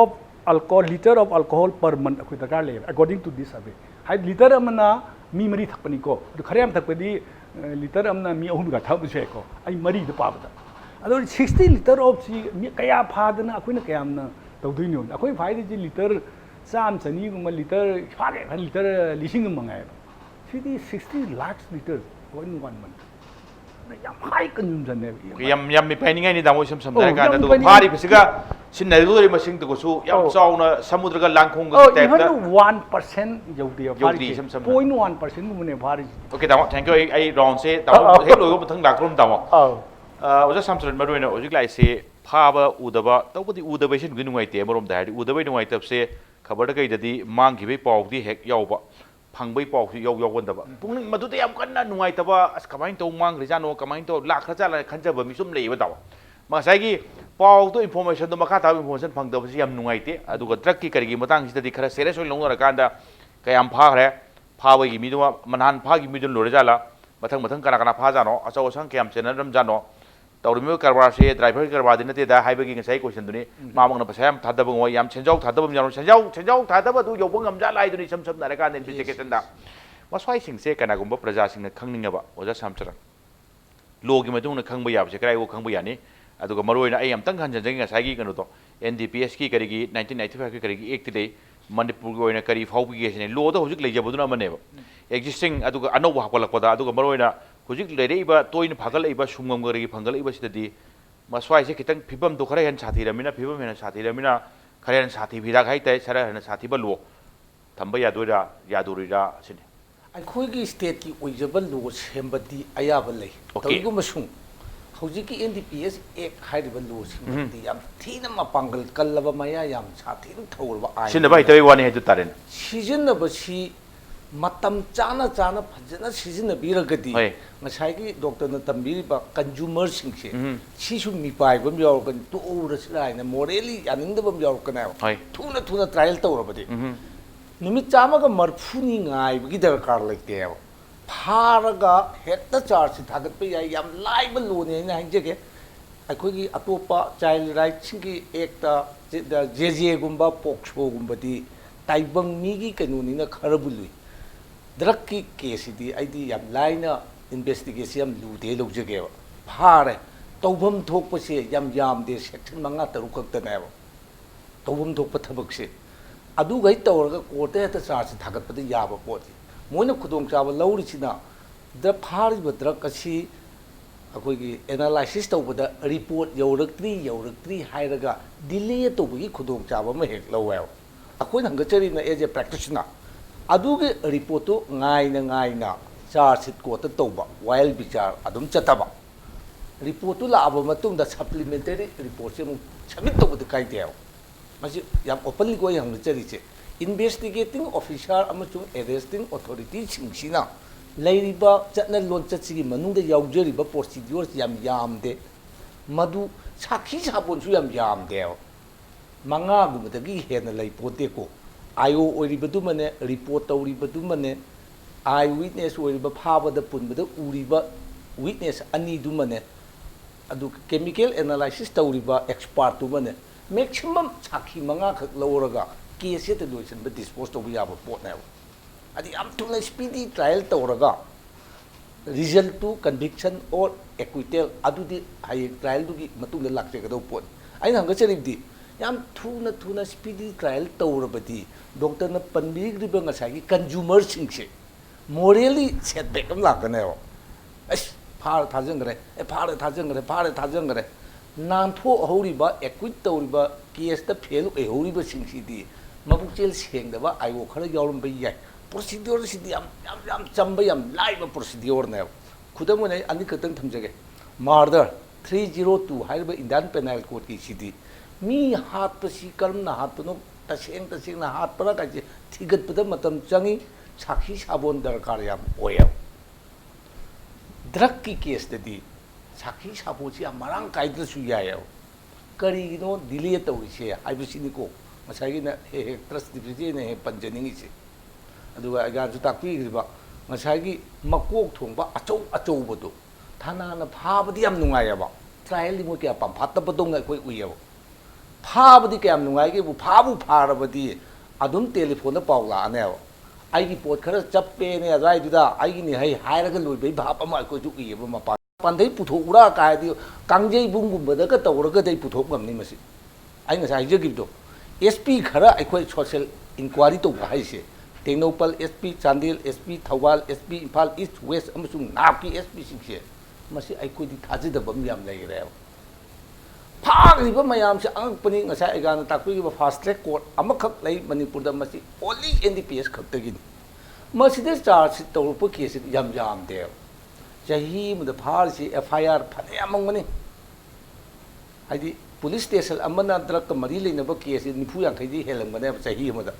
of alcohol liter of alcohol per month akhoi dakar le according to this survey hai liter amana mi mari thakpani ko adu khare am thakpadi liter amna mi ahum ga thak se ko ai mari da pabada adu 60 liter of si mi kaya phadana akoina kayamna tawdui no akoi phai di liter sam chani guma liter phage liter lising mangai sidi 60 lakhs liters in 1 month yam high consumption ne yam mi pai ni ngai ni damo sam sam da ka da do phari bisiga sin na do ri masing to su yam chauna samudra ga langkhong ga type da even 1% jodi phari 0.1% gumne phari okay damo thank you ai round se damo he loi go thang dak rom damo oja samsran maroi na ojik lai se phaba udaba tawbudi udaba sin gu nungai te marom da udaba nungai tap se khabar da kai da di mang gi be paw di hek yawba phangbai paw si yaw yawan daba pung madu te yam kanna nungai taba as kamai to mang rijano kamai to lakh ra la khanjaba mi sum lei ba dawa ma sai gi paw to information to makha ta information phang da si yam nungai te adu ga truck ki kari gi matang si di khara serious oi longna ra kanda kayam pha re pha bai gi mi do manhan pha gi mi do lore jala mathang mathang kana kana pha jano achaw sang kayam chena ram jano तौरमी कारबार से driver कारबार दिन ते दा highway की ngasai question दुनी मामंग न पसायम थादब ngoi yam chenjau थादब जानो chenjau थादब दु योबंग ngam ja lai दुनी sam sam na ka investigation da maswai sing se kana gumba praja sing na khangning ba oja samchara lo gi madung na khangba yab se krai wo khangba yani aduga maroi na ai am tang khan janjang ngasai gi kanu to NDPS की करेगी 1995 की करेगी एक तिले मणिपुर की ओइना करी फाउबी के ने लो तो हुजिक लेजबदुना मने एक्जिस्टिंग अदुगा अनौब हापलकपदा अदुगा मरोइना हुजिक लेरेइबा तोइन फागलइबा सुंगम गरगी फंगलइबा सिददी मस्वाइ से खितंग फिबम दो खरे हन साथी रमिना फिबम हेन साथी रमिना खरे हन साथी भिदा खाइ तय सरा हन साथी बलो थंबा यादोरा यादोरिरा सिने ꯑꯩꯈꯣꯏꯒꯤ ꯁ꯭ꯇꯦꯠꯀꯤ ꯑꯣꯏꯖꯕ ꯂꯣ ꯁꯦꯝꯕꯗꯤ ꯑꯌꯥꯕ ꯂꯩ ꯇꯧꯏꯒꯨꯝꯕꯁꯨꯡ ꯍꯧꯖꯤꯛꯀꯤ NDPS ꯑꯦꯛ ꯍꯥꯏꯔꯤꯕ ꯂꯣꯁꯤꯡꯗꯤ ꯌꯥꯝ ꯊꯤꯅ ꯃꯄꯥꯡꯒꯜ ꯀꯜꯂꯕ ꯃꯌꯥ ꯌꯥꯝ ꯁꯥꯊꯤꯅ ꯊꯧꯔꯕ ꯑꯥꯏꯟ सिनबा हितै वानी हेतु तारेन सिजन्नबसी मतम चाना चाना फजना सिजन्नबीरगदी ngасꯥꯏꯒꯤ ꯗꯣꯛꯇꯔꯅ ꯇꯝꯕꯤꯔꯤꯕ ꯀꯟꯖꯨꯃꯔꯁꯤꯡꯁꯦ ꯁꯤꯁꯨ ꯃꯤꯄꯥꯏꯕꯝ ꯌꯥꯎꯔꯛꯀꯅꯤ ꯇꯣꯛꯎꯔꯁꯤꯔꯥ ꯍꯥꯏꯅ ꯃꯣꯔꯦꯂꯤ ꯌꯥꯅꯤꯡꯗꯕꯝ ꯌꯥꯎꯔꯛꯀꯅꯦꯕ ꯊꯨꯅ ꯊꯨꯅ ꯇ꯭ꯔꯥꯏꯜ ꯇꯧꯔꯕꯗꯤ ꯅꯨꯃꯤꯠ ꯆꯥꯝꯃꯒ ꯃꯔꯐꯨꯅꯤ ꯉꯥꯏꯕꯒꯤ ꯗꯔꯀꯥꯔ ꯂꯩꯇꯦꯕ ꯐꯥꯔꯒ ꯍꯦꯛꯇ ꯆꯥꯔꯖꯁꯤ ꯊꯥꯒꯠꯄ ꯌꯥꯏ ꯌꯥꯝ ꯂꯥꯏꯕ ꯂꯣꯅꯤ ꯍꯥꯏꯅ ꯍꯥꯏꯖꯒꯦ ꯑꯩꯈꯣꯏꯒꯤ ꯑꯇꯣꯞꯄ ꯆꯥꯏꯜ ꯔꯥꯏꯠꯁꯤꯡꯒꯤ ꯑꯦꯛꯇ JJꯒꯨꯝꯕ ꯄꯣꯛꯁꯣꯒꯨꯝꯕꯗꯤ ꯇꯥꯏꯕꯪ ꯃꯤꯒꯤ ꯀꯩꯅꯣꯅꯤꯅ ꯈꯔꯕꯨ ꯂꯨꯏ ꯗ꯭ꯔꯒꯀꯤ ꯀꯦꯁꯁꯤꯗꯤ ꯑꯩꯗꯤ ꯌꯥꯝ ꯂꯥꯏꯅ ꯏꯟꯚꯦꯁꯇꯤꯒꯦꯁꯟ ꯌꯥꯝ ꯂꯨꯗꯦ ꯂꯧꯖꯒꯦꯕ ꯐꯥꯔꯦ ꯇꯧꯐꯝ ꯊꯣꯛꯄꯁꯦ ꯌꯥꯝ ꯌꯥꯝꯗꯦ ꯁꯦꯛꯁꯟ 5-6 ꯈꯛꯇꯅꯦꯕ ꯇꯧꯐꯝ ꯊꯣꯛꯄ ꯊꯕꯛꯁꯦ ꯑꯗꯨꯒꯩ ꯇꯧꯔꯒ ꯀꯣꯔꯠꯇ ꯍꯦꯛꯇ ꯆꯥꯔꯖ ꯊꯥꯒꯠꯄꯗ ꯌꯥꯕ ꯄꯣꯠꯅꯤ ꯃꯣꯏꯅ ꯈꯨꯗꯣꯡꯆꯥꯕ ꯂꯧꯔꯤꯁꯤꯅ ꯐꯥꯔꯤꯕ ꯗ꯭ꯔꯒ ꯑꯁꯤ ꯑꯩꯈꯣꯏꯒꯤ ꯑꯦꯅꯥꯂꯥꯏꯁꯤꯁ ꯇꯧꯕꯗ ꯔꯤꯄꯣꯔꯠ ꯌꯧꯔꯛꯇ꯭ꯔꯤ ꯍꯥꯏꯔꯒ ꯗꯤꯂꯦ ꯇꯧꯕꯒꯤ ꯈꯨꯗꯣꯡꯆꯥꯕ ꯑꯃ ꯍꯦꯛ ꯂꯧꯋꯦꯕ ꯑꯩꯈꯣꯏꯅ ꯍꯪꯒꯠꯆꯔꯤꯅ ꯑꯦꯖ ꯑꯦ ꯄ꯭ꯔꯦꯛꯇꯤꯁꯅꯔ ꯑꯗꯨꯒꯤ ꯔꯤꯄꯣꯔꯠꯇꯨ ꯉꯥꯏꯅ ꯆꯥꯔꯖ ꯁꯤꯠ ꯀꯣꯔꯠꯇ ꯇꯧꯕ ꯋꯥꯌꯦꯜ ꯕꯤꯆꯥꯔ ꯑꯗꯨꯝ ꯆꯠꯇꯕ ꯔꯤꯄꯣꯔꯠꯇꯨ ꯂꯥꯛꯑꯕ ꯃꯇꯨꯡꯗ ꯁꯄ꯭ꯂꯤꯃꯦꯟꯇꯔꯤ ꯔꯤꯄꯣꯔꯠꯁꯦ ꯑꯃꯨꯛ ꯁꯕꯃꯤꯠ ꯇꯧꯕꯗ ꯀꯥꯏꯗꯦꯕ ꯃꯁꯤ ꯌꯥꯝ ꯑꯣꯄꯟꯂꯤ ꯑꯩꯈꯣꯏ ꯍꯪꯒꯠꯆꯔꯤꯁꯦ इन्वेस्टिगेटिंग ऑफिसर अमसुंग एरेस्टिंग ऑथोरिटी सिंगसिना लेरिबा चटना लोंचतसिगी मनुंग यावजरिबा प्रोसीड्यूर्स यामदे मधु साखी साबोनसु यामदे मंगागुमदगी हेन लई पोतेको आयो ओरिबदु मने रिपोर्ट तौरिबदु मने आई विटनेस ओरिबा फाबदा पुनबदा उरिबा विटनेस अनि दु मने अदु केमिकल एनालिसिस तौरिबा एक्सपर्ट दु मने मैक्सिमम साखी मंगा खक लौरगा केस से लोसन डिस्पोज तब याब पोटनेब अभी थोड़ा स्पीडी ट्रायल तौरगा रिजल्ट टू कन्विक्शन और एक्विटेल ट्रायल की लाचगद पोट अगर हंगचरीबी थूना स्पीडी ट्रायल तौरबदी डॉक्टर पनबीग्रीब कंज्यूमर से मोरली सेटबैक लाकनेब फार थाजंग्रे नानथोहरीब एक्विट तौरीब केस फेल ओहरीबी मबुचेल सेंगदबा आयो खरा यावरम याय प्रोसीड्यूर सिदी याम चंबा याम लाइव प्रोसीड्यूर ने खुदम ने अनी खतंग थमजगे murder 302 HYBE Indian panel code की सिदी मी हातपसी कर्मना हातनो तसेंग हातपरा काजे थिगतपद मतम चंगी साखी साबोन दरकार याम ओय ड्रग की केस ददी साखी साबोसी मरांग कायद्रसु याय करीगिनो डिले तौरिसे हाइबसिनिको मसाइना हे ट्रस्ट डिप्यूटीने हे पंजनिंगिसे अदुगा अगाजु ताक्पीग्रिबा मसाइगी मकोक थोंबा अचौबदो थानाना फाबदी याम नुंगायबा ट्रायल मो क्या पंफातबदों कोई उयब फाबदी क्या नुंगायगे फारबदी अदुम टेलीफोन पाउ लानेब ꯑꯩꯒꯤ ꯄꯣꯠ ꯈꯔ ꯆꯞꯄꯦꯅꯦ ꯑꯗꯨꯋꯥꯏꯗꯨꯗ ꯑꯩꯒꯤꯅꯤ ꯍꯥꯏꯔꯒ ꯂꯣꯏꯕꯩ ꯚꯥꯞ ꯑꯃ ꯑꯩꯈꯣꯏꯁꯨ ꯎꯏꯌꯦꯕ ꯃꯄꯥꯟꯗꯩ ꯄꯨꯊꯣꯛꯎꯔꯥ ꯀꯥꯏꯗꯤ ꯀꯥꯡꯖꯩꯕꯨꯡꯒꯨꯝꯕꯗꯒ ꯇꯧꯔꯒꯗꯤ ꯄꯨꯊꯣꯛ ꯉꯝꯅꯤ ꯃꯁꯤ ꯑꯩ ꯉꯁꯥꯏ ꯍꯥꯏꯖꯈꯤꯕꯗꯣ ꯑꯦꯁ ꯄꯤ ꯈꯔ ꯑꯩꯈꯣꯏ ꯁꯣꯁꯤꯌꯦꯜ ꯏꯟꯀ꯭ꯋꯥꯏꯔꯤ ꯇꯧꯕ ꯍꯥꯏꯁꯦ Tengnoupal S P Chandel S P Thoubal S P Imphal East West ꯑꯃꯁꯨꯡ ꯅꯥꯞꯀꯤ ꯑꯦꯁ ꯄꯤꯁꯤꯡꯁꯦ ꯃꯁꯤ ꯑꯩꯈꯣꯏꯗꯤ ꯊꯥꯖꯗꯕ ꯑꯃ ꯌꯥꯝ ꯂꯩꯈ꯭ꯔꯦꯕ ꯐꯥꯈ꯭ꯔꯤꯕ ꯃꯌꯥꯝꯁꯦ ꯑꯉꯛꯄꯅꯤ ꯉꯁꯥꯏ ꯑꯩꯒꯥꯅ ꯇꯥꯛꯄꯤꯈꯤꯕ ꯐꯥꯁ ꯇ꯭ꯔꯦꯛ ꯀꯣꯔꯠ ꯑꯃꯈꯛ ꯂꯩ ꯃꯅꯤꯄꯨꯔꯗ ꯃꯁꯤ ꯑꯣꯟꯂꯤ NDPS ꯈꯛꯇꯒꯤꯅꯤ ꯃꯁꯤꯗ ꯆꯥꯔꯖ ꯇꯧꯔꯛꯄ ꯀꯦꯁꯁꯤ ꯌꯥꯝꯗꯦꯕ ꯆꯍꯤ ꯑꯃꯗ ꯐꯥꯔꯤꯁꯤ FIR ꯐꯅꯌꯥꯝ ꯑꯃꯅꯤ ꯍꯥꯏꯗꯤ ꯄꯨꯂꯤꯁ ꯁ꯭ꯇꯦꯁꯟ ꯑꯃꯅ ꯗ꯭ꯔꯒꯀ ꯃꯔꯤ ꯂꯩꯅꯕ ꯀꯦꯁꯁꯤ 40-50ꯗꯤ ꯍꯦꯜꯂꯝꯒꯅꯦꯕ ꯆꯍꯤ ꯑꯃꯗ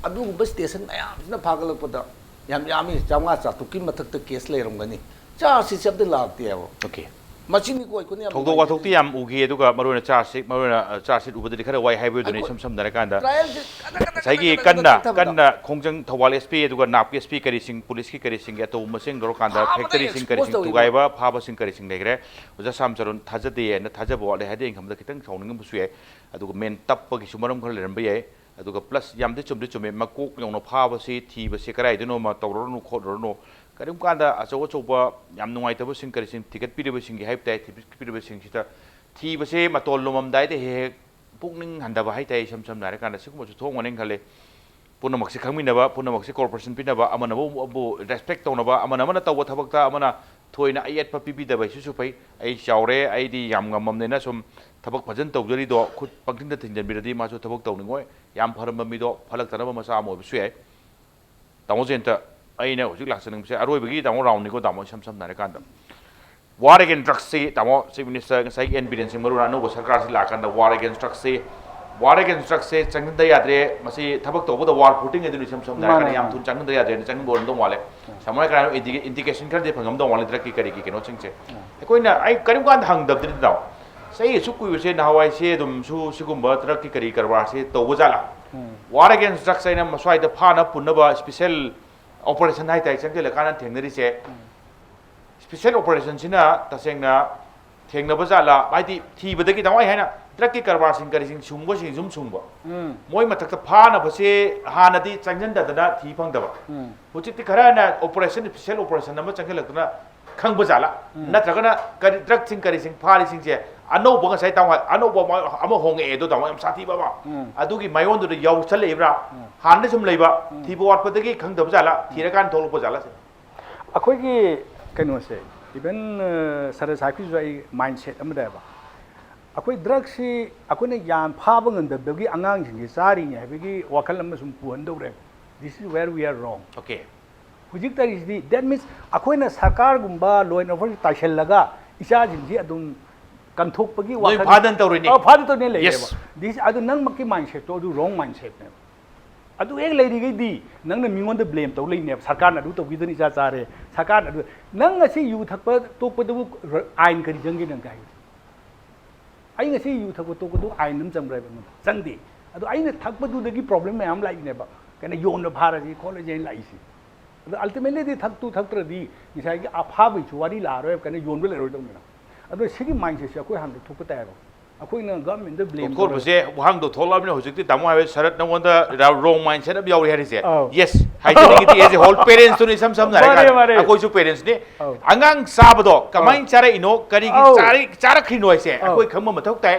ꯑꯗꯨꯒꯨꯝꯕ ꯁ꯭ꯇꯦꯁꯟ ꯃꯌꯥꯝꯁꯤꯅ ꯐꯥꯒꯠꯂꯛꯄꯗ ꯌꯥꯝꯃꯤ 500-400ꯀꯤ ꯃꯊꯛꯇ ꯀꯦꯁ ꯂꯩꯔꯝꯒꯅꯤ ꯆꯥꯔꯖꯁꯤ ꯑꯝꯇ ꯂꯥꯛꯇꯦꯕ Okay. ꯃꯁꯤꯅꯤꯀꯣ ꯑꯩꯈꯣꯏꯅ ꯌꯥꯝ ꯊꯧꯗꯣꯛ ꯋꯥꯊꯣꯛꯇꯤ ꯌꯥꯝ ꯎꯈꯤ ꯑꯗꯨꯒ ꯃꯔꯨꯑꯣꯏꯅ ꯆꯥꯔꯖꯁꯤꯠ ꯎꯕꯗꯗꯤ ꯈꯔ ꯋꯥꯏ ꯍꯥꯏꯕꯗꯨꯅꯤ ꯏꯁꯝ ꯁꯝꯅ ꯍꯥꯏꯔꯀꯥꯟꯗ ꯉꯁꯥꯏꯒꯤ ꯀꯟꯅ ꯈꯣꯡꯖꯪ ꯊꯧꯕꯥꯜ SP ꯑꯗꯨꯒ ꯅꯥꯞꯀꯤ SP ꯀꯔꯤꯁꯤꯡ ꯄꯨꯂꯤꯁꯀꯤ ꯀꯔꯤꯁꯤꯡꯒꯤ ꯑꯇꯧꯕ ꯃꯁꯤꯡ ꯂꯧꯔꯀꯥꯟꯗ ꯐꯦꯛꯇꯔꯤꯁꯤꯡ ꯀꯔꯤꯁꯤꯡ ꯊꯨꯒꯥꯏꯕ ꯐꯥꯕꯁꯤꯡ ꯀꯔꯤꯁꯤꯡ ꯂꯩꯈ꯭ꯔꯦ ꯑꯣꯖꯥ ꯁꯥꯝ ꯆꯔꯨꯟ ꯊꯥꯖꯗꯦꯅ ꯊꯥꯖꯕ ꯋꯥꯠꯂꯦ ꯍꯥꯏꯗꯤ ꯑꯩ ꯈꯟꯕꯗ ꯈꯤꯇꯪ ꯁꯥꯎꯅꯤꯡꯉꯝꯕꯁꯨ ꯌꯥꯏ ꯑꯗꯨꯒ ꯃꯦꯟ ꯇꯞꯄꯒꯤꯁꯨ ꯃꯔꯝ ꯈꯔ ꯂꯩꯔꯝꯕ ꯌꯥꯏ ꯑꯗꯨꯒ ꯄ꯭ꯂꯁ ꯌꯥꯝꯗꯤ ꯆꯨꯝꯃꯦ ꯃꯀꯣꯛ ꯌꯧꯅ ꯐꯥꯕꯁꯤ ꯊꯤꯕꯁꯤ ꯀꯗꯥꯏꯗꯅꯣꯃ ꯇꯧꯔꯨꯔꯅꯨ ꯈꯣꯠꯂꯨꯔꯅꯨ ꯀꯔꯤꯒꯨꯝꯕ ꯀꯥꯟꯗ ꯑꯆꯧꯕ ꯌꯥꯝ ꯅꯨꯡꯉꯥꯏꯇꯕꯁꯤꯡ ꯀꯔꯤꯁꯤꯡ ꯊꯤꯒꯠꯄꯤꯔꯤꯕꯁꯤꯡꯒꯤ ꯍꯥꯏꯕ ꯇꯥꯏ ꯊꯤꯒꯠꯄꯤꯔꯤꯕꯁꯤꯡꯁꯤꯗ ꯊꯤꯕꯁꯦ ꯃꯇꯣꯜ ꯂꯨꯃꯝꯗꯥꯏꯗ ꯍꯦꯛ ꯄꯨꯛꯅꯤꯡ ꯍꯟꯊꯕ ꯍꯥꯏꯇꯥꯔꯦ ꯏꯁꯝ ꯁꯝꯅ ꯍꯥꯏꯔꯀꯥꯟꯗ ꯁꯤꯒꯨꯝꯕꯁꯨ ꯊꯣꯛꯒꯅꯤ ꯈꯜꯂꯦ ꯄꯨꯝꯅꯃꯛꯁꯤ ꯈꯪꯃꯤꯟꯅꯕ ꯄꯨꯝꯅꯃꯛꯁꯤ ꯀꯣꯔꯄꯣꯔꯦꯁꯟ ꯄꯤꯅꯕ ꯑꯃꯅ ꯑꯃꯕꯨ ꯔꯦꯁꯄꯦꯛ ꯇꯧꯅꯕ ꯑꯃꯅ ꯇꯧꯕ ꯊꯕꯛꯇ ꯑꯃꯅ ꯊꯣꯏꯅ ꯑꯌꯦꯠꯄ ꯄꯤꯕꯤꯗꯕ ꯍꯥꯏꯁꯤꯁꯨ ꯐꯩ ꯑꯩ ꯆꯥꯎꯔꯦ ꯑꯩꯗꯤ ꯌꯥꯝ ꯉꯝꯃꯝꯅꯦꯅ ꯁꯨꯝ ꯊꯕꯛ ꯐꯖꯅ ꯇꯧꯖꯔꯤꯗꯣ ꯈꯨꯠ ꯄꯪꯊꯤꯟꯗ ꯊꯤꯟꯖꯟꯕꯤꯔꯗꯤ ꯃꯥꯁꯨ ꯊꯕꯛ ꯇꯧꯅꯤꯡꯉꯣꯏ ꯌꯥꯝ ꯐꯔꯝꯕ ꯃꯤꯗꯣ ꯐꯠꯂꯛꯇꯅꯕ ꯃꯆꯥ ꯑꯃ ꯑꯣꯏꯕꯁꯨ ꯌꯥꯏ ꯇꯥꯃꯣ ꯖꯦꯟꯇ ꯑꯩꯅ ꯍꯧꯖꯤꯛ ꯂꯥꯛꯆꯅꯤꯡꯕꯁꯦ ꯑꯔꯣꯏꯕꯒꯤ ꯇꯥꯃꯣ ꯔꯥꯎꯟꯅꯤꯀꯣ ꯇꯥꯃꯣ ꯏꯁꯝ ꯁꯝꯅ ꯍꯥꯏꯔꯀꯥꯟꯗ ꯋꯥꯔ ꯑꯦꯒꯦꯟ ꯗ꯭ꯔग्ꯁꯁꯤ ꯇꯥꯃꯣ ꯆꯤꯐ ꯃꯤꯅꯤꯁꯇꯔ ꯉꯁꯥꯏꯒꯤ NB ꯕꯤꯔꯦꯟ ꯁꯤꯡ ꯃꯔꯨꯑꯣꯏꯅ ꯑꯅꯧꯕ ꯁꯔꯀꯥꯔꯁꯤ ꯂꯥꯛꯀꯥꯟꯗ ꯋꯥꯔ ꯑꯦꯒꯦꯟ ꯗ꯭ꯔग्ꯁꯁꯦ ꯆꯪꯍꯟꯗ ꯌꯥꯗ꯭ꯔꯦ ꯃꯁꯤ ꯊꯕꯛ ꯇꯧꯕꯗ ꯋꯥꯔ ꯐꯨꯇꯤꯡ ꯑꯗꯨꯅꯤ ꯏꯁꯝ ꯁꯝꯅ ꯍꯥꯏꯔꯀꯥꯟꯗ ꯌꯥꯝ ꯊꯨꯅ ꯆꯪꯍꯟꯗ ꯌꯥꯗ꯭ꯔꯦꯅ ꯆꯪꯍꯟꯕ ꯑꯣꯏꯔꯝꯗꯧ ꯃꯥꯜꯂꯦ ꯁꯝꯅ ꯍꯥꯏꯔꯀꯥꯟꯗ ꯏꯟꯗꯤꯀꯦꯁꯟ ꯈꯔꯗꯤ ꯐꯪꯉꯝꯗꯧ ꯃꯥꯜꯂꯦ ꯗ꯭ꯔꯒꯀꯤ ꯀꯔꯤꯒꯤ ꯀꯩꯅꯣꯁꯤꯡꯁꯦ ꯑꯩꯈꯣꯏꯅ ꯑꯩ ꯀꯔꯤꯒꯨꯝꯕ ꯀꯥꯟꯗ ꯍꯪꯗꯕꯗꯤ ꯇꯥꯃꯣ ꯆꯍꯤ ꯑꯁꯨꯛ ꯀꯨꯏꯕꯁꯦ ꯅꯍꯥꯟꯋꯥꯏꯁꯦ ꯑꯗꯨꯝꯁꯨ ꯁꯤꯒꯨꯝꯕ ꯗ꯭ꯔꯒꯀꯤ ꯀꯔꯤ ꯀꯔꯕꯥꯔꯁꯦ ꯇꯧꯕ ꯖꯥꯠꯂꯥ ꯋꯥꯔ ꯑꯦꯒꯦꯟ ꯗ꯭ꯔꯒꯁ ꯑꯩꯅ ꯃꯁ꯭ꯋꯥꯏꯗ ꯐꯥꯅ ꯄꯨꯟꯅꯕ ꯁ꯭ꯄꯦꯁꯦꯜ ꯑꯣꯄꯔꯦꯁꯟ ꯍꯥꯏꯇꯥꯔꯦ ꯆꯪꯁꯤꯜꯂꯀꯥꯟꯗ ꯊꯦꯡꯅꯔꯤꯁꯦ ꯁ꯭ꯄꯦꯁꯦꯜ ꯑꯣꯄꯔꯦꯁꯟꯁꯤꯅ ꯇꯁꯦꯡꯅ ꯊꯦꯡꯅꯕ ꯖꯥꯠꯂꯥ ꯍꯥꯏꯗꯤ ꯊꯤꯕꯗꯒꯤ ꯇꯉꯥꯏ ꯍꯥꯏꯅ ꯗ꯭ꯔꯒꯀꯤ ꯀꯔꯕꯥꯔꯁꯤꯡ ꯀꯔꯤꯁꯤꯡ ꯁꯨꯡꯕꯁꯤꯡ ꯁꯨꯡꯕ ꯃꯣꯏ ꯃꯊꯛꯇ ꯐꯥꯅꯕꯁꯦ ꯍꯥꯟꯅꯗꯤ ꯆꯪꯁꯤꯟꯗꯗꯅ ꯊꯤ ꯐꯪꯗꯕ ꯍꯧꯖꯤꯛꯇꯤ ꯈꯔꯅ ꯑꯣꯄꯔꯦꯁꯟ ꯁ꯭ꯄꯦꯁꯦꯜ ꯑꯣꯄꯔꯦꯁꯟ ꯑꯃ ꯆꯪꯁꯤꯜꯂꯛꯇꯅ ꯈꯪꯕ ꯖꯥꯠꯂꯥ ꯅꯠꯇ꯭ꯔꯒꯅ ꯗ꯭ꯔꯒꯁꯤꯡ ꯀꯔꯤꯁꯤꯡ ꯐꯥꯔꯤꯁꯤꯡꯁꯦ ꯑꯅꯧꯕꯉꯁꯥꯏ ꯇꯥꯃꯣ ꯑꯅꯧꯕ ꯑꯃ ꯍꯣꯡꯉꯛꯑꯦ ꯑꯗꯣ ꯇꯥꯃꯣ ꯌꯥꯝ ꯁꯥꯊꯤꯕ ꯑꯃ ꯑꯗꯨꯒꯤ ꯃꯥꯏꯌꯣꯟꯗꯨꯗ ꯌꯥꯎꯁꯜꯂꯛꯏꯕ꯭ꯔꯥ ꯍꯥꯟꯅ ꯁꯨꯝ ꯂꯩꯕ ꯊꯤꯕ ꯋꯥꯠꯄꯗꯒꯤ ꯈꯪꯗꯕ ꯖꯥꯠꯂꯥ ꯊꯤꯔꯀꯥꯟꯗ ꯊꯣꯛꯂꯛꯄ ꯖꯥꯠꯂꯥ ꯑꯩꯈꯣꯏꯒꯤ ꯀꯩꯅꯣꯁꯦ ꯏꯚꯟ ꯁꯔꯁ ꯍꯥꯏꯕꯤꯁꯨ ꯑꯩ ꯃꯥꯏꯟꯁꯦꯠ ꯑꯃꯗꯕ ꯑꯩꯈꯣꯏ ꯗ꯭ꯔꯒꯁꯤ ꯑꯩꯈꯣꯏꯅ ꯌꯥꯝ ꯐꯥꯕ ꯉꯝꯗꯕꯗꯒꯤ ꯑꯉꯥꯡꯁꯤꯡꯁꯤ ꯆꯥꯔꯤꯅꯤ ꯍꯥꯏꯕꯒꯤ ꯋꯥꯈꯜ ꯑꯃ ꯁꯨꯝ ꯄꯨꯍꯟꯗꯧꯔꯦ this is where we are wrong okay ꯍꯧꯖꯤꯛ ꯇꯧꯔꯤꯁꯤꯗꯤ ꯗꯦꯠ ꯃꯤꯟꯁ ꯑꯩꯈꯣꯏꯅ ꯁꯔꯀꯥꯔꯒꯨꯝꯕ ꯂꯣ ꯑꯦꯟ ꯑꯣꯔꯗꯔ ꯇꯥꯏꯁꯜꯂꯒ ꯏꯆꯥꯁꯤꯡꯁꯤ ꯑꯗꯨꯝ ꯀꯟꯊꯣꯛꯄꯒꯤ ꯋꯥꯈꯜ ꯐꯥꯗꯅ ꯇꯧꯔꯤꯅꯤ ꯐꯥꯗꯅ ꯇꯧꯔꯤꯅꯤ ꯂꯩꯌꯦꯕ ꯗꯤꯁ ꯑꯗꯨ ꯅꯪꯃꯛꯀꯤ ꯃꯥꯏꯟꯁꯦꯠꯇꯣ ꯑꯗꯨ ꯔꯣꯡ ꯃꯥꯏꯟꯁꯦꯠꯅꯦꯕ ꯑꯗꯨ ꯍꯦꯛ ꯂꯩꯔꯤꯈꯩꯗꯤ ꯅꯪꯅ ꯃꯤꯉꯣꯟꯗ ꯕ꯭ꯂꯦꯝ ꯇꯧ ꯂꯩꯅꯦꯕ ꯁꯔꯀꯥꯔꯅ ꯑꯗꯨ ꯇꯧꯕꯤꯗꯅ ꯏꯆꯥ ꯆꯥꯔꯦ ꯁꯔꯀꯥꯔꯅ ꯑꯗꯨ ꯅꯪ ꯉꯁꯤ ꯌꯨ ꯊꯛꯄ ꯇꯣꯛꯄꯗꯕꯨ ꯑꯥꯏꯟ ꯀꯔꯤ ꯆꯪꯒꯦ ꯅꯪ ꯍꯥꯏ ꯑꯩ ꯉꯁꯤ ꯌꯨ ꯊꯛꯄ ꯇꯣꯛꯄꯗꯨ ꯑꯥꯏꯟ ꯑꯃ ꯆꯪꯕ꯭ꯔꯥ ꯍꯥꯏꯕ ꯆꯪꯗꯦ ꯑꯗꯣ ꯑꯩꯅ ꯊꯛꯄꯗꯨꯗꯒꯤ ꯄ꯭ꯔꯣꯕ꯭ꯂꯦꯝ ꯃꯌꯥꯝ ꯂꯥꯛꯏꯅꯦꯕ ꯀꯩꯅꯣ ꯌꯣꯟꯕ ꯐꯥꯔꯁꯤ ꯈꯣꯠꯂꯁꯤ ꯑꯩꯅ ꯂꯥꯛꯏꯁꯤ ꯑꯗꯣ ꯑꯜꯇꯤꯃꯦꯠꯂꯤꯗꯤ ꯊꯛꯇ꯭ꯔꯗꯤ ꯉꯁꯥꯏꯒꯤ ꯑꯐꯥꯕꯩꯁꯨ ꯋꯥꯔꯤ ꯂꯥꯛꯑꯔꯣꯏꯕ ꯀꯩꯅꯣ ꯌꯣꯟꯕ ꯂꯩꯔꯣꯏꯗꯧꯅꯤꯅ ꯑꯗꯣ ꯁꯤꯒꯤ ꯃꯥꯏꯟꯁꯦꯠꯁꯦ ꯑꯩꯈꯣꯏ ꯍꯥꯟꯅ ꯊꯣꯛꯄ ꯇꯥꯏꯌꯦꯕ ꯑꯩꯈꯣꯏꯅ ꯒꯚꯔꯟꯃꯦꯟꯠꯗ ꯕ꯭ꯂꯦꯝ ꯊꯣꯛꯄꯁꯦ ꯋꯥꯍꯪꯗꯣ ꯊꯣꯛꯂꯛꯑꯕꯅꯤꯅ ꯍꯧꯖꯤꯛꯇꯤ ꯇꯥꯃꯣ ꯍꯥꯏꯕ ꯁꯔꯠ ꯅꯉꯣꯟꯗ ꯔꯣꯡ ꯃꯥꯏꯟꯁꯦꯠ ꯑꯃ ꯌꯥꯎꯔꯤ ꯍꯥꯏꯔꯤꯁꯦ ꯌꯦꯁ ꯍꯥꯏꯖꯅꯤꯡꯉꯤꯗꯤ ꯑꯦꯖ ꯑꯦ ꯍꯣꯜ ꯄꯦꯔꯦꯟꯁꯇꯨꯅꯤ ꯏꯁꯝ ꯁꯝꯅ ꯍꯥꯏꯔꯀꯥꯟꯗ ꯑꯩꯈꯣꯏꯁꯨ ꯄꯦꯔꯦꯟꯁꯅꯤ ꯑꯉꯥꯡ ꯆꯥꯕꯗꯣ ꯀꯃꯥꯏꯅ ꯆꯥꯔꯛꯏꯅೋ ꯀꯔꯤꯒꯤ ꯆꯥꯔꯛꯈ꯭ꯔꯤꯅꯣ ꯍꯥꯏꯁꯦ ꯑꯩꯈꯣꯏ ꯈꯪꯕ ꯃꯊꯧ ꯇꯥꯏ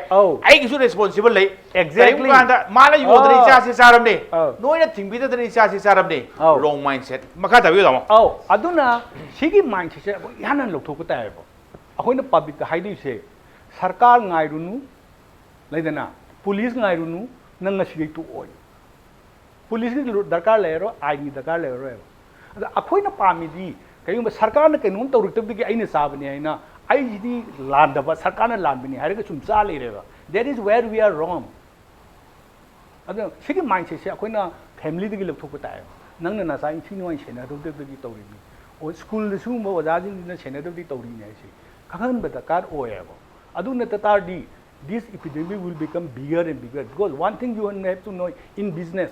ꯑꯩꯒꯤꯁꯨ ꯔꯦꯁꯄꯣꯟꯁꯤꯕꯜ ꯂꯩ ꯀꯔꯤꯒꯨꯝꯕ ꯀꯥꯟꯗ ꯃꯥꯅ ꯌꯣꯟꯗꯅ ꯏꯆꯥꯁꯤ ꯆꯥꯔꯝꯅꯤ ꯅꯣꯏꯅ ꯊꯤꯡꯕꯤꯗꯗꯅ ꯏꯆꯥꯁꯤ ꯆꯥꯔꯝꯅꯤ ꯔꯣꯡ ꯃꯥꯏꯟꯁꯦꯠ ꯃꯈꯥ ꯇꯥꯕꯤꯌꯨ ꯇꯥꯃꯣ ꯑꯗꯨꯅ ꯁꯤꯒꯤ ꯃꯥꯏꯟꯁꯦꯠꯁꯦ ꯑꯩꯈꯣꯏ ꯏꯍꯥꯟ ꯍꯥꯟꯅ ꯂꯧꯊꯣꯛꯄ ꯇꯥꯏꯌꯦꯕ ꯑꯩꯈꯣꯏꯅ ꯄꯕ꯭ꯂꯤꯛꯇ ꯍꯥꯏꯗꯣꯏꯁꯦ ꯁꯔꯀꯥꯔ ꯉꯥꯏꯔꯨꯅꯨ ꯂꯩꯗꯅ ꯄꯨꯂꯤꯁ ꯉꯥꯏꯔꯨꯅꯨ ꯅꯪ ꯉꯁꯤꯗꯩ ꯇꯣꯛꯑꯣꯏ ꯄꯨꯂꯤꯁꯀꯤ ꯗꯔꯀꯥꯔ ꯂꯩꯔꯔꯣꯏ ꯑꯥꯏꯟꯒꯤ ꯗꯔꯀꯥꯔ ꯂꯩꯔꯔꯣꯏꯕ ꯑꯗ ꯑꯩꯈꯣꯏꯅ ꯄꯥꯝꯃꯤꯗꯤ ꯀꯩꯒꯨꯝꯕ ꯁꯔꯀꯥꯔꯅ ꯀꯩꯅꯣꯝ ꯇꯧꯔꯛꯇꯕꯗꯒꯤ ꯑꯩꯅ ꯆꯥꯕꯅꯤ ꯍꯥꯏꯅ ꯑꯩꯁꯤꯗꯤ ꯂꯥꯟꯗꯕ ꯁꯔꯀꯥꯔꯅ ꯂꯥꯟꯕꯅꯤ ꯍꯥꯏꯔꯒ ꯁꯨꯝ ꯆꯥ ꯂꯩꯔꯦꯕ ꯗꯦꯠ ꯏज ꯋꯦꯔ ꯋꯤ ꯑꯥꯔ ꯔꯣꯡ ꯑꯗꯨꯅ ꯁꯤꯒꯤ ꯃꯥꯏꯟꯁꯦꯠꯁꯦ ꯑꯩꯈꯣꯏꯅ ꯐꯦꯃꯤꯂꯤꯗꯒꯤ ꯂꯧꯊꯣꯛꯄ ꯇꯥꯏꯌꯦꯕ ꯅꯪꯅ ꯅꯆꯥ ꯏꯟꯊꯤ ꯅꯨꯡꯉꯥꯏ ꯁꯦꯟꯅꯍꯧꯗꯕꯗꯒꯤ ꯇꯧꯔꯤꯅꯤ ꯁ꯭ꯀꯨꯜꯗ ꯁꯤꯒꯨꯝꯕ ꯑꯣꯖꯥꯁꯤꯡꯁꯤꯅ ꯁꯦꯟꯅꯗꯕꯗꯒꯤ ꯇꯧꯔꯤꯅꯤ ꯍꯥꯏꯁꯦ ꯈꯪꯍꯟꯕ ꯗꯔꯀꯥꯔ ꯑꯣꯏꯌꯦꯕ ꯑꯗꯨ ꯅꯠꯇ ꯇꯥꯔꯗꯤ this epidemic will become bigger and bigger because one thing you have to know in business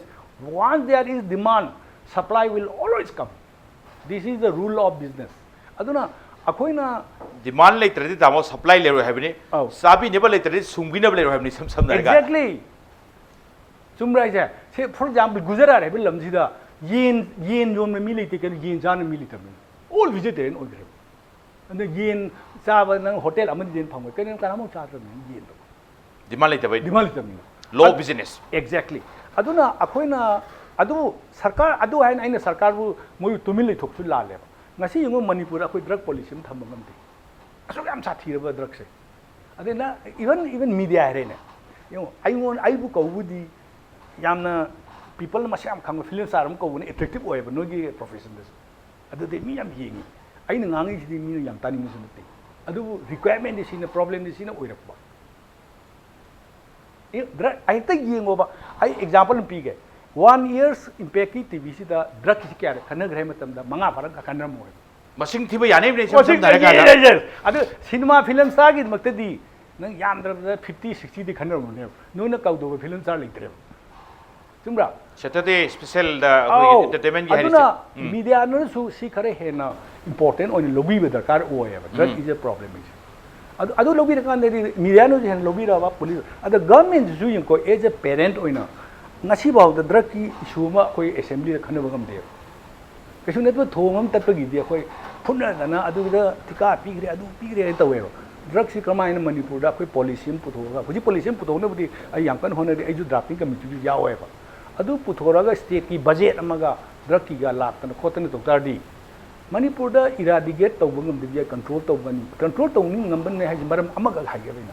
once there is demand supply will always come this is the rule of business aduna akoina demand leitradhi tamo supply leroi habini sabi neba leitradhi sungbinaba leroi habini sam sam exactly sumrai je say for example gujarat hai lamsida yen yom na mili te kan yen jan mili tam all vegetarian oi gre and yen cha ba nang hotel amani yen phang kan kana mo cha tam yen demand later by dimal tam low business exactly aduna akoina adu sarkar adu hain aina sarkar bu moi tumil le thok chu la le ngasi yung manipur akoi drug policy m tham ngam te aso yam sa thira ba drug se adena even media hare ne yung ai bu ko bu di yamna people ma syam khang film star am ko bu attractive oi ba no gi profession des adu de mi yam yengi ai na ngangi si mi yam tani mi su te adu requirement is in a problem is in a oi rak ba drug ai ta yengo ba ai example pi ge 1 years impact ki tv si da drug ki kya khana gre matam da manga farak ka khanam mo masing thiba yane ne sam sam dare ka adu cinema film star gi makta di nang yam da 50 60 di khanam mo ne no na kau do film star like tre chumra Saturday special da entertainment gi aduna media no su si khare he na important on lobby with the car o ya drug is a problem is adu lobby da kan de media no hen lobby ra ba police adu government ju yin ko as a parent oina ngasi baw da drug ki issue ma koi assembly da khanaba gam de kesu net ba thongam tat pa gi de koi phunna dana adu da tika pi gre ta we drug si kama in manipur da koi policy am puthoga huji policy am puthona budi ai yang kan hona de ai ju drafting committee ju ya we ba adu puthora ga state ki budget amaga drug ki ga lak tan khotana to tar di manipur da eradicate to bangam de control to bani control to ni ngam ban ne hai maram amaga hai ga bina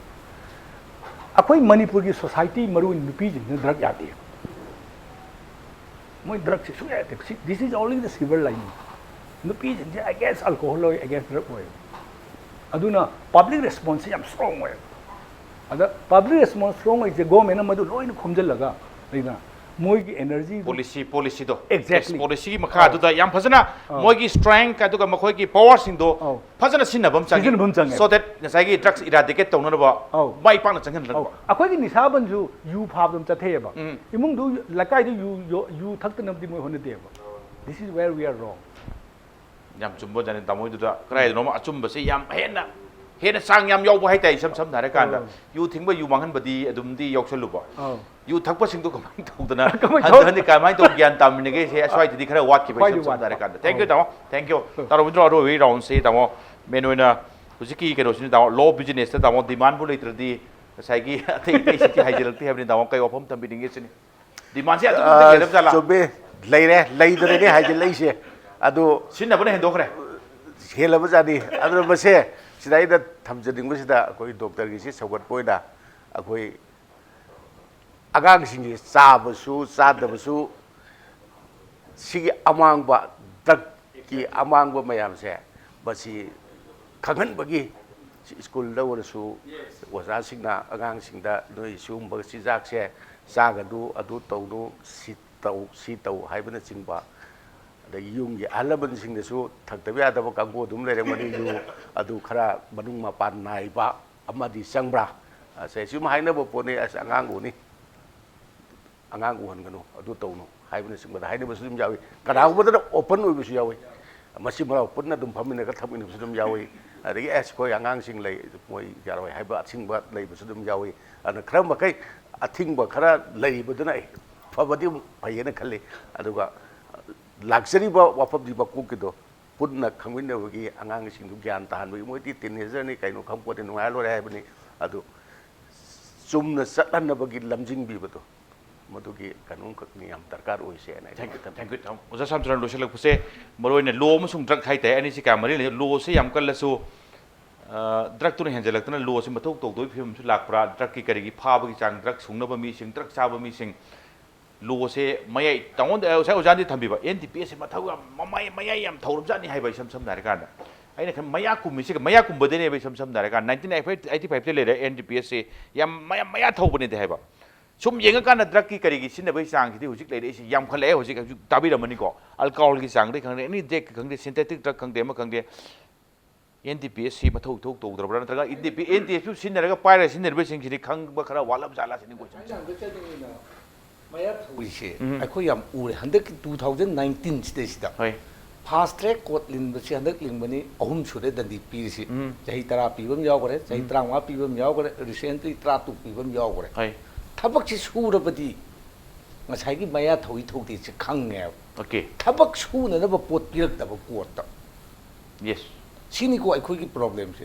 akoi manipur ki society maru nupi jin drug ya de moi drug se suya te this is only the silver lining nupi jin against alcohol or against drug way aduna public response yam strong way ada public response strong is the government madu loin khomjal laga leina moi ki energy policy do exactly policy ki makha du da yam phajana moi ki strength ka du ga makhoi ki power sing do phajana sinabam changi so that ngasai gi drugs eradicate tawna ba mai pa na changhan la akoi ki nisa ban ju yu phab dum chathe ba imung du lakai du yu thak tanam di moi hone de ba this is where we are wrong yam chumbo jane tamoi du da krai no ma achumba se yam hena sang yam yau ba hai tai sam dare kan da yu thingba yu manghan badi adum di yok chalu ba yu thakpa sing do kamai tawdana adani kamai to gyan tam ne ge se aswai di khara wat ki ba sam dare kan da thank you taro withdraw ro we round se tamo menoina hujiki ke ro sin tamo low business ta tamo demand bu leitre di sai gi thei si ki haijel ti habni tamo kai ofam tam bi dinge sin demand se adu ke dam jala chobe leire leidre ne haijel lei se adu sin na bane hen do khre hela ba jadi adu ba se sidai da thamjading ba sida koi doctor gi si sagat poida akoi agang singi sabasu sadabasu sigi amangba dak ki amangba mayam se basi khangan bagi school da warasu waza singna agang singda noi sum ba si jak se saga du adu tawdu si taw haibana chingba da yung gi alaban singda su thaktabi adaba kangbo dum le remani yu adu khara manung ma pan nai ba amadi sangbra se sum haina bo pone as angang uni angang uhan gano adu tawno haibana singba da haina ba sum yawi kana ko da open oi bisu yawi masi mara open na dum phamina ka thamina bisu dum yawi adagi as ko angang sing lei moi yarwai haiba singba lei bisu dum yawi ana khara ma kai athingba khara lei buduna fabadi phayena khalle aduga luxury ba wafab di ba ku kido punna khangwin da gi angang sing du gyan tan bi moi ti teenager ni kai no kham ko te no ai lo re bani adu sumna satlan na bagi lamjing bi bato madugi kanung ka ni am darkar oi se na thank you oja samtran lo selak puse moroi ne lo musung drug khai te ani si ka mari lo se yam kal su drug tu ne henjelak tana lo se mathok tok doi phim su lak pra drug ki kari gi pha ba gi chang drug sungna ba mi sing drug cha ba mi sing lo se mayai tawon da sai ojan di thambi ba NDPS ma thau mayai yam thaurum jani hai bai sam dare kan da aina kan maya kum mi se maya kum bade ne bai sam dare kan 1985 te le NDPS se yam maya thau bane de hai ba sum yenga kan drug ki kari gi sin bai sang ki hujik le si yam khale hujik tabi ramani ko alcohol ki sang de khang de ni de khang de synthetic drug khang de ma khang de NDPS si mathau thok to dra tra NDPS sin ra ga pai ra sin ne bai sing ki khang ba khara walab jala sin ko maya thoi akhoi yam ure handak 2019 sida hoi fast track court lin ba si handak ling bani ahum sure dandi pi si jahi tara pi bam yaw gore jahi trangwa pi bam yaw gore recently 32 pi bam yaw gore hoi thabak si sura badi ngasai gi maya thoi thok ti si khang nge Okay. ꯊꯕꯛ ꯁꯨꯅꯅꯕ ꯄꯣꯠ ꯄꯤꯔꯛꯇꯕ ꯀꯣꯔꯠꯇ Yes. ꯁꯤꯅꯤꯀꯣ ꯑꯩꯈꯣꯏꯒꯤ ꯄ꯭ꯔꯣꯕ꯭ꯂꯦꯝꯁꯦ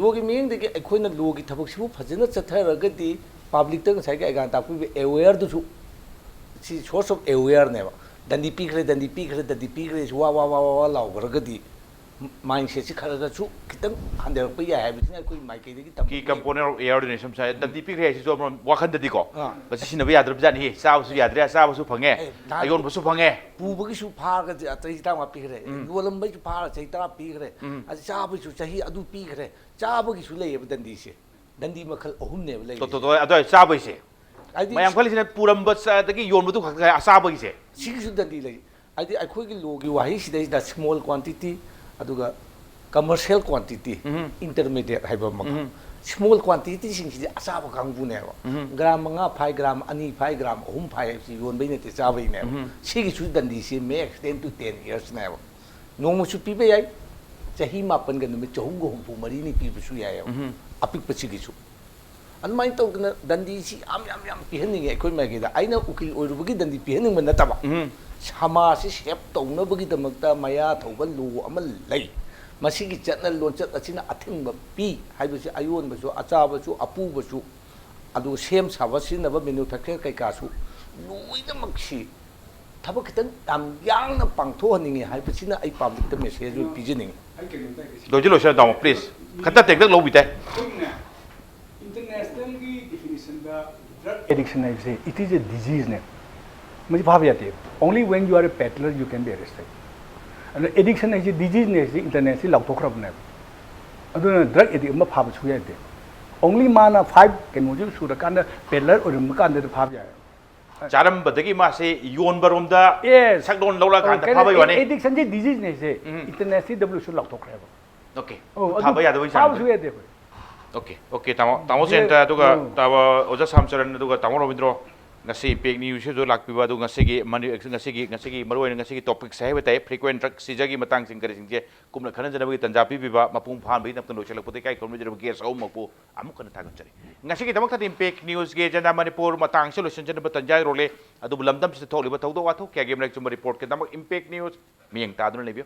ꯂꯣꯒꯤ ꯃꯤꯠꯌꯦꯡꯗꯒꯤ ꯑꯩꯈꯣꯏꯅ ꯂꯣꯒꯤ ꯊꯕꯛꯁꯤꯕꯨ ꯐꯖꯅ ꯆꯠꯊꯔꯒꯗꯤ ꯄꯥꯕ꯭ꯂꯤꯛꯇ ꯉꯁꯥꯏꯒꯤ ꯑꯩꯒꯥꯟ ꯇꯥꯛꯄꯤꯕ ꯑꯦꯋꯦꯌꯔꯗꯨꯁꯨ ꯁꯤ source of ꯑꯦꯋꯦꯌꯔꯅꯦꯕ ꯗꯟꯗꯤ ꯄꯤꯈ꯭ꯔꯦ ꯗꯟꯗꯤ ꯄꯤꯈ꯭ꯔꯦ ꯗꯟꯗꯤ ꯄꯤꯈ꯭ꯔꯦ ꯋꯥ ꯂꯥꯎꯈ꯭ꯔꯒꯗꯤ ꯃꯥꯏꯟꯁꯦꯠꯁꯤ ꯈꯔꯁꯨ ꯈꯤꯇꯪ ꯍꯟꯊꯔꯛꯄ ꯌꯥꯏ ꯍꯥꯏꯕꯁꯤꯅ ꯑꯩꯈꯣꯏ ꯃꯥꯏꯀꯩꯗꯒꯤ Key component of aerodynamism side, the deep creation of Wakan the Dico. Ah. But she's in the Yadrubzani, South Yadria, South Supange, I don't Supange. ꯄꯨꯕꯒꯤꯁꯨ ꯐꯥꯔꯒꯗꯤ ꯑꯇꯩ ꯇꯥꯡ ꯄꯤꯈ꯭ꯔꯦ ꯌꯣꯜꯂꯝꯕꯒꯤꯁꯨ ꯐꯥꯔ ꯆꯍꯤ 10 ꯄꯤꯈ꯭ꯔꯦ ꯑꯗꯨ ꯆꯥꯕꯒꯤꯁꯨ ꯆꯍꯤ ꯑꯗꯨ ꯄꯤꯈ꯭ꯔꯦ ꯆꯥꯕꯒꯤꯁꯨ ꯂꯩꯌꯦꯕ ꯗꯟꯗꯤꯁꯦ ꯗꯟꯗꯤ ꯃꯈꯜ ꯑꯍꯨꯝꯅꯦꯕ ꯂꯩꯔꯤꯁꯦ I Saboise. ꯍꯥꯏꯗꯤ ꯃꯌꯥꯝ ꯈꯜꯂꯤꯁꯤꯅ ꯄꯨꯔꯝꯕꯗꯒꯤ ꯌꯣꯟꯕꯗꯨ ꯈꯛꯇ ꯑꯁꯥꯕꯒꯤꯁꯦ ꯁꯤꯒꯤꯁꯨ ꯗꯟꯗꯤ ꯂꯩ ꯍꯥꯏꯗꯤ ꯑꯩꯈꯣꯏꯒꯤ ꯂꯣꯒꯤ ꯋꯥꯍꯩꯁꯤꯗꯩꯁꯤꯗ ꯁ꯭ꯃꯣꯜ ꯀ꯭ꯋꯥꯟꯇꯤꯇꯤ ꯑꯗꯨꯒ ꯀꯃꯔꯁꯤꯌꯦꯜ ꯀ꯭ꯋꯥꯟꯇꯤꯇꯤ ꯏꯟꯇꯔꯃꯤꯗꯤꯌꯦꯠ ꯍꯥꯏꯕ ꯑꯃꯒ ꯁ꯭ꯃꯣꯜ ꯀ꯭ꯋꯥꯟꯇꯤꯇꯤꯁꯤꯡꯁꯤꯗꯤ ꯑꯆꯥꯕ ꯀꯥꯡꯕꯨꯅꯦꯕ ꯒ꯭ꯔꯥꯝ 5 ꯐꯥꯏ ꯒ꯭ꯔꯥꯝ 2 ꯐꯥꯏ ꯒ꯭ꯔꯥꯝ 3 ꯐꯥꯏ ꯍꯥꯏꯕꯁꯤ ꯌꯣꯟꯕꯩ ꯅꯠꯇꯦ ꯆꯥꯕꯩꯅꯦꯕ ꯁꯤꯒꯤꯁꯨ ꯗꯟꯗꯤꯁꯤ ꯃꯦ ꯑꯦꯛꯁꯇꯦꯟ ꯇꯨ 10 yearsꯅꯦꯕ ꯅꯣꯡꯃꯁꯨ ꯄꯤꯕ ꯌꯥꯏ ꯆꯍꯤ 7ꯒ ꯅꯨꯃꯤꯠ 364ꯅꯤ ꯄꯤꯕꯁꯨ ꯌꯥꯏꯌꯦꯕ ꯑꯄꯤꯛꯄꯁꯤꯒꯤꯁꯨ ꯑꯗꯨꯃꯥꯏꯅ ꯇꯧꯗꯅ ꯗꯟꯗꯤꯁꯤ ꯌꯥꯝ ꯄꯤꯍꯟꯅꯤꯡꯉꯦ ꯑꯩꯈꯣꯏ ꯃꯥꯏꯀꯩꯗ ꯑꯩꯅ ꯎꯀꯤꯜ ꯑꯣꯏꯔꯨꯕꯒꯤ ꯗꯟꯗꯤ ꯄꯤꯍꯟꯅꯤꯡꯕ ꯅꯠꯇꯕ ꯁꯃꯥꯖꯁꯤ ꯁꯦꯞ ꯇꯧꯅꯕꯒꯤꯗꯃꯛꯇ ꯃꯌꯥ ꯊꯧꯕ ꯂꯣ ꯑꯃ ꯂꯩ ꯃꯁꯤꯒꯤ ꯆꯠꯅ ꯂꯣꯟꯆꯠ ꯑꯁꯤꯅ ꯑꯊꯤꯡꯕ ꯄꯤ ꯍꯥꯏꯕꯁꯤ ꯑꯌꯣꯟꯕꯁꯨ ꯑꯆꯥꯕꯁꯨ ꯑꯄꯨꯕꯁꯨ ꯑꯗꯨ ꯁꯦꯝ ꯁꯥꯕ ꯁꯤꯖꯤꯟꯅꯕ ꯃꯦꯅꯨꯐꯦꯛꯆꯔ ꯀꯩꯀꯥꯁꯨ ꯂꯣꯏꯅꯃꯛꯁꯤ ꯊꯕꯛ ꯈꯤꯇꯪ ꯌꯥꯝ ꯌꯥꯡꯅ ꯄꯥꯡꯊꯣꯛꯍꯟꯅꯤꯡꯉꯤ ꯍꯥꯏꯕꯁꯤꯅ ꯑꯩ ꯄꯥꯕ꯭ꯂꯤꯛꯇ ꯃꯦꯁꯦꯖ ꯑꯣꯏꯅ ꯄꯤꯖꯅꯤꯡꯉꯤ Logilo down, please. Kata take the lobby there. International definition drug addiction it is a disease name. मुझे भाव जाती है. Only when you are a peddler you can be arrested. And addiction is a disease name international लाउथोखरब ने. अदुना drug addict में भाव छुया दे. Only माना 5 के मुझे सूर कांड peddler और मुकांड भाव जाए. Charam badagi mase yon barumda Yes. sakdon lola kan phaba yone. Addiction is disease ne se international WHO लाउथोखरब. Okay. Oh, phaba yadu भाव छुया दे. Okay. Okay. Tamo senta duga tawa oja samcharan duga tamo robindro ngasi pek news jo lakpiba du ngasi gi maroi ngasi topic sai betai frequent drug sijagi matang sing kare singje kumna khanan janabi tanjapi biba mapung phan bi naptan lochela pote kai komni jero ges au mapu amuk kan thagan chari ngasi gi tamak tadim pek news ge jana manipur matang solution jana tanjai role adu lamdam se tholiba thawdo watho kya game lek chum report ke tamak impact news miyeng ta dun lebio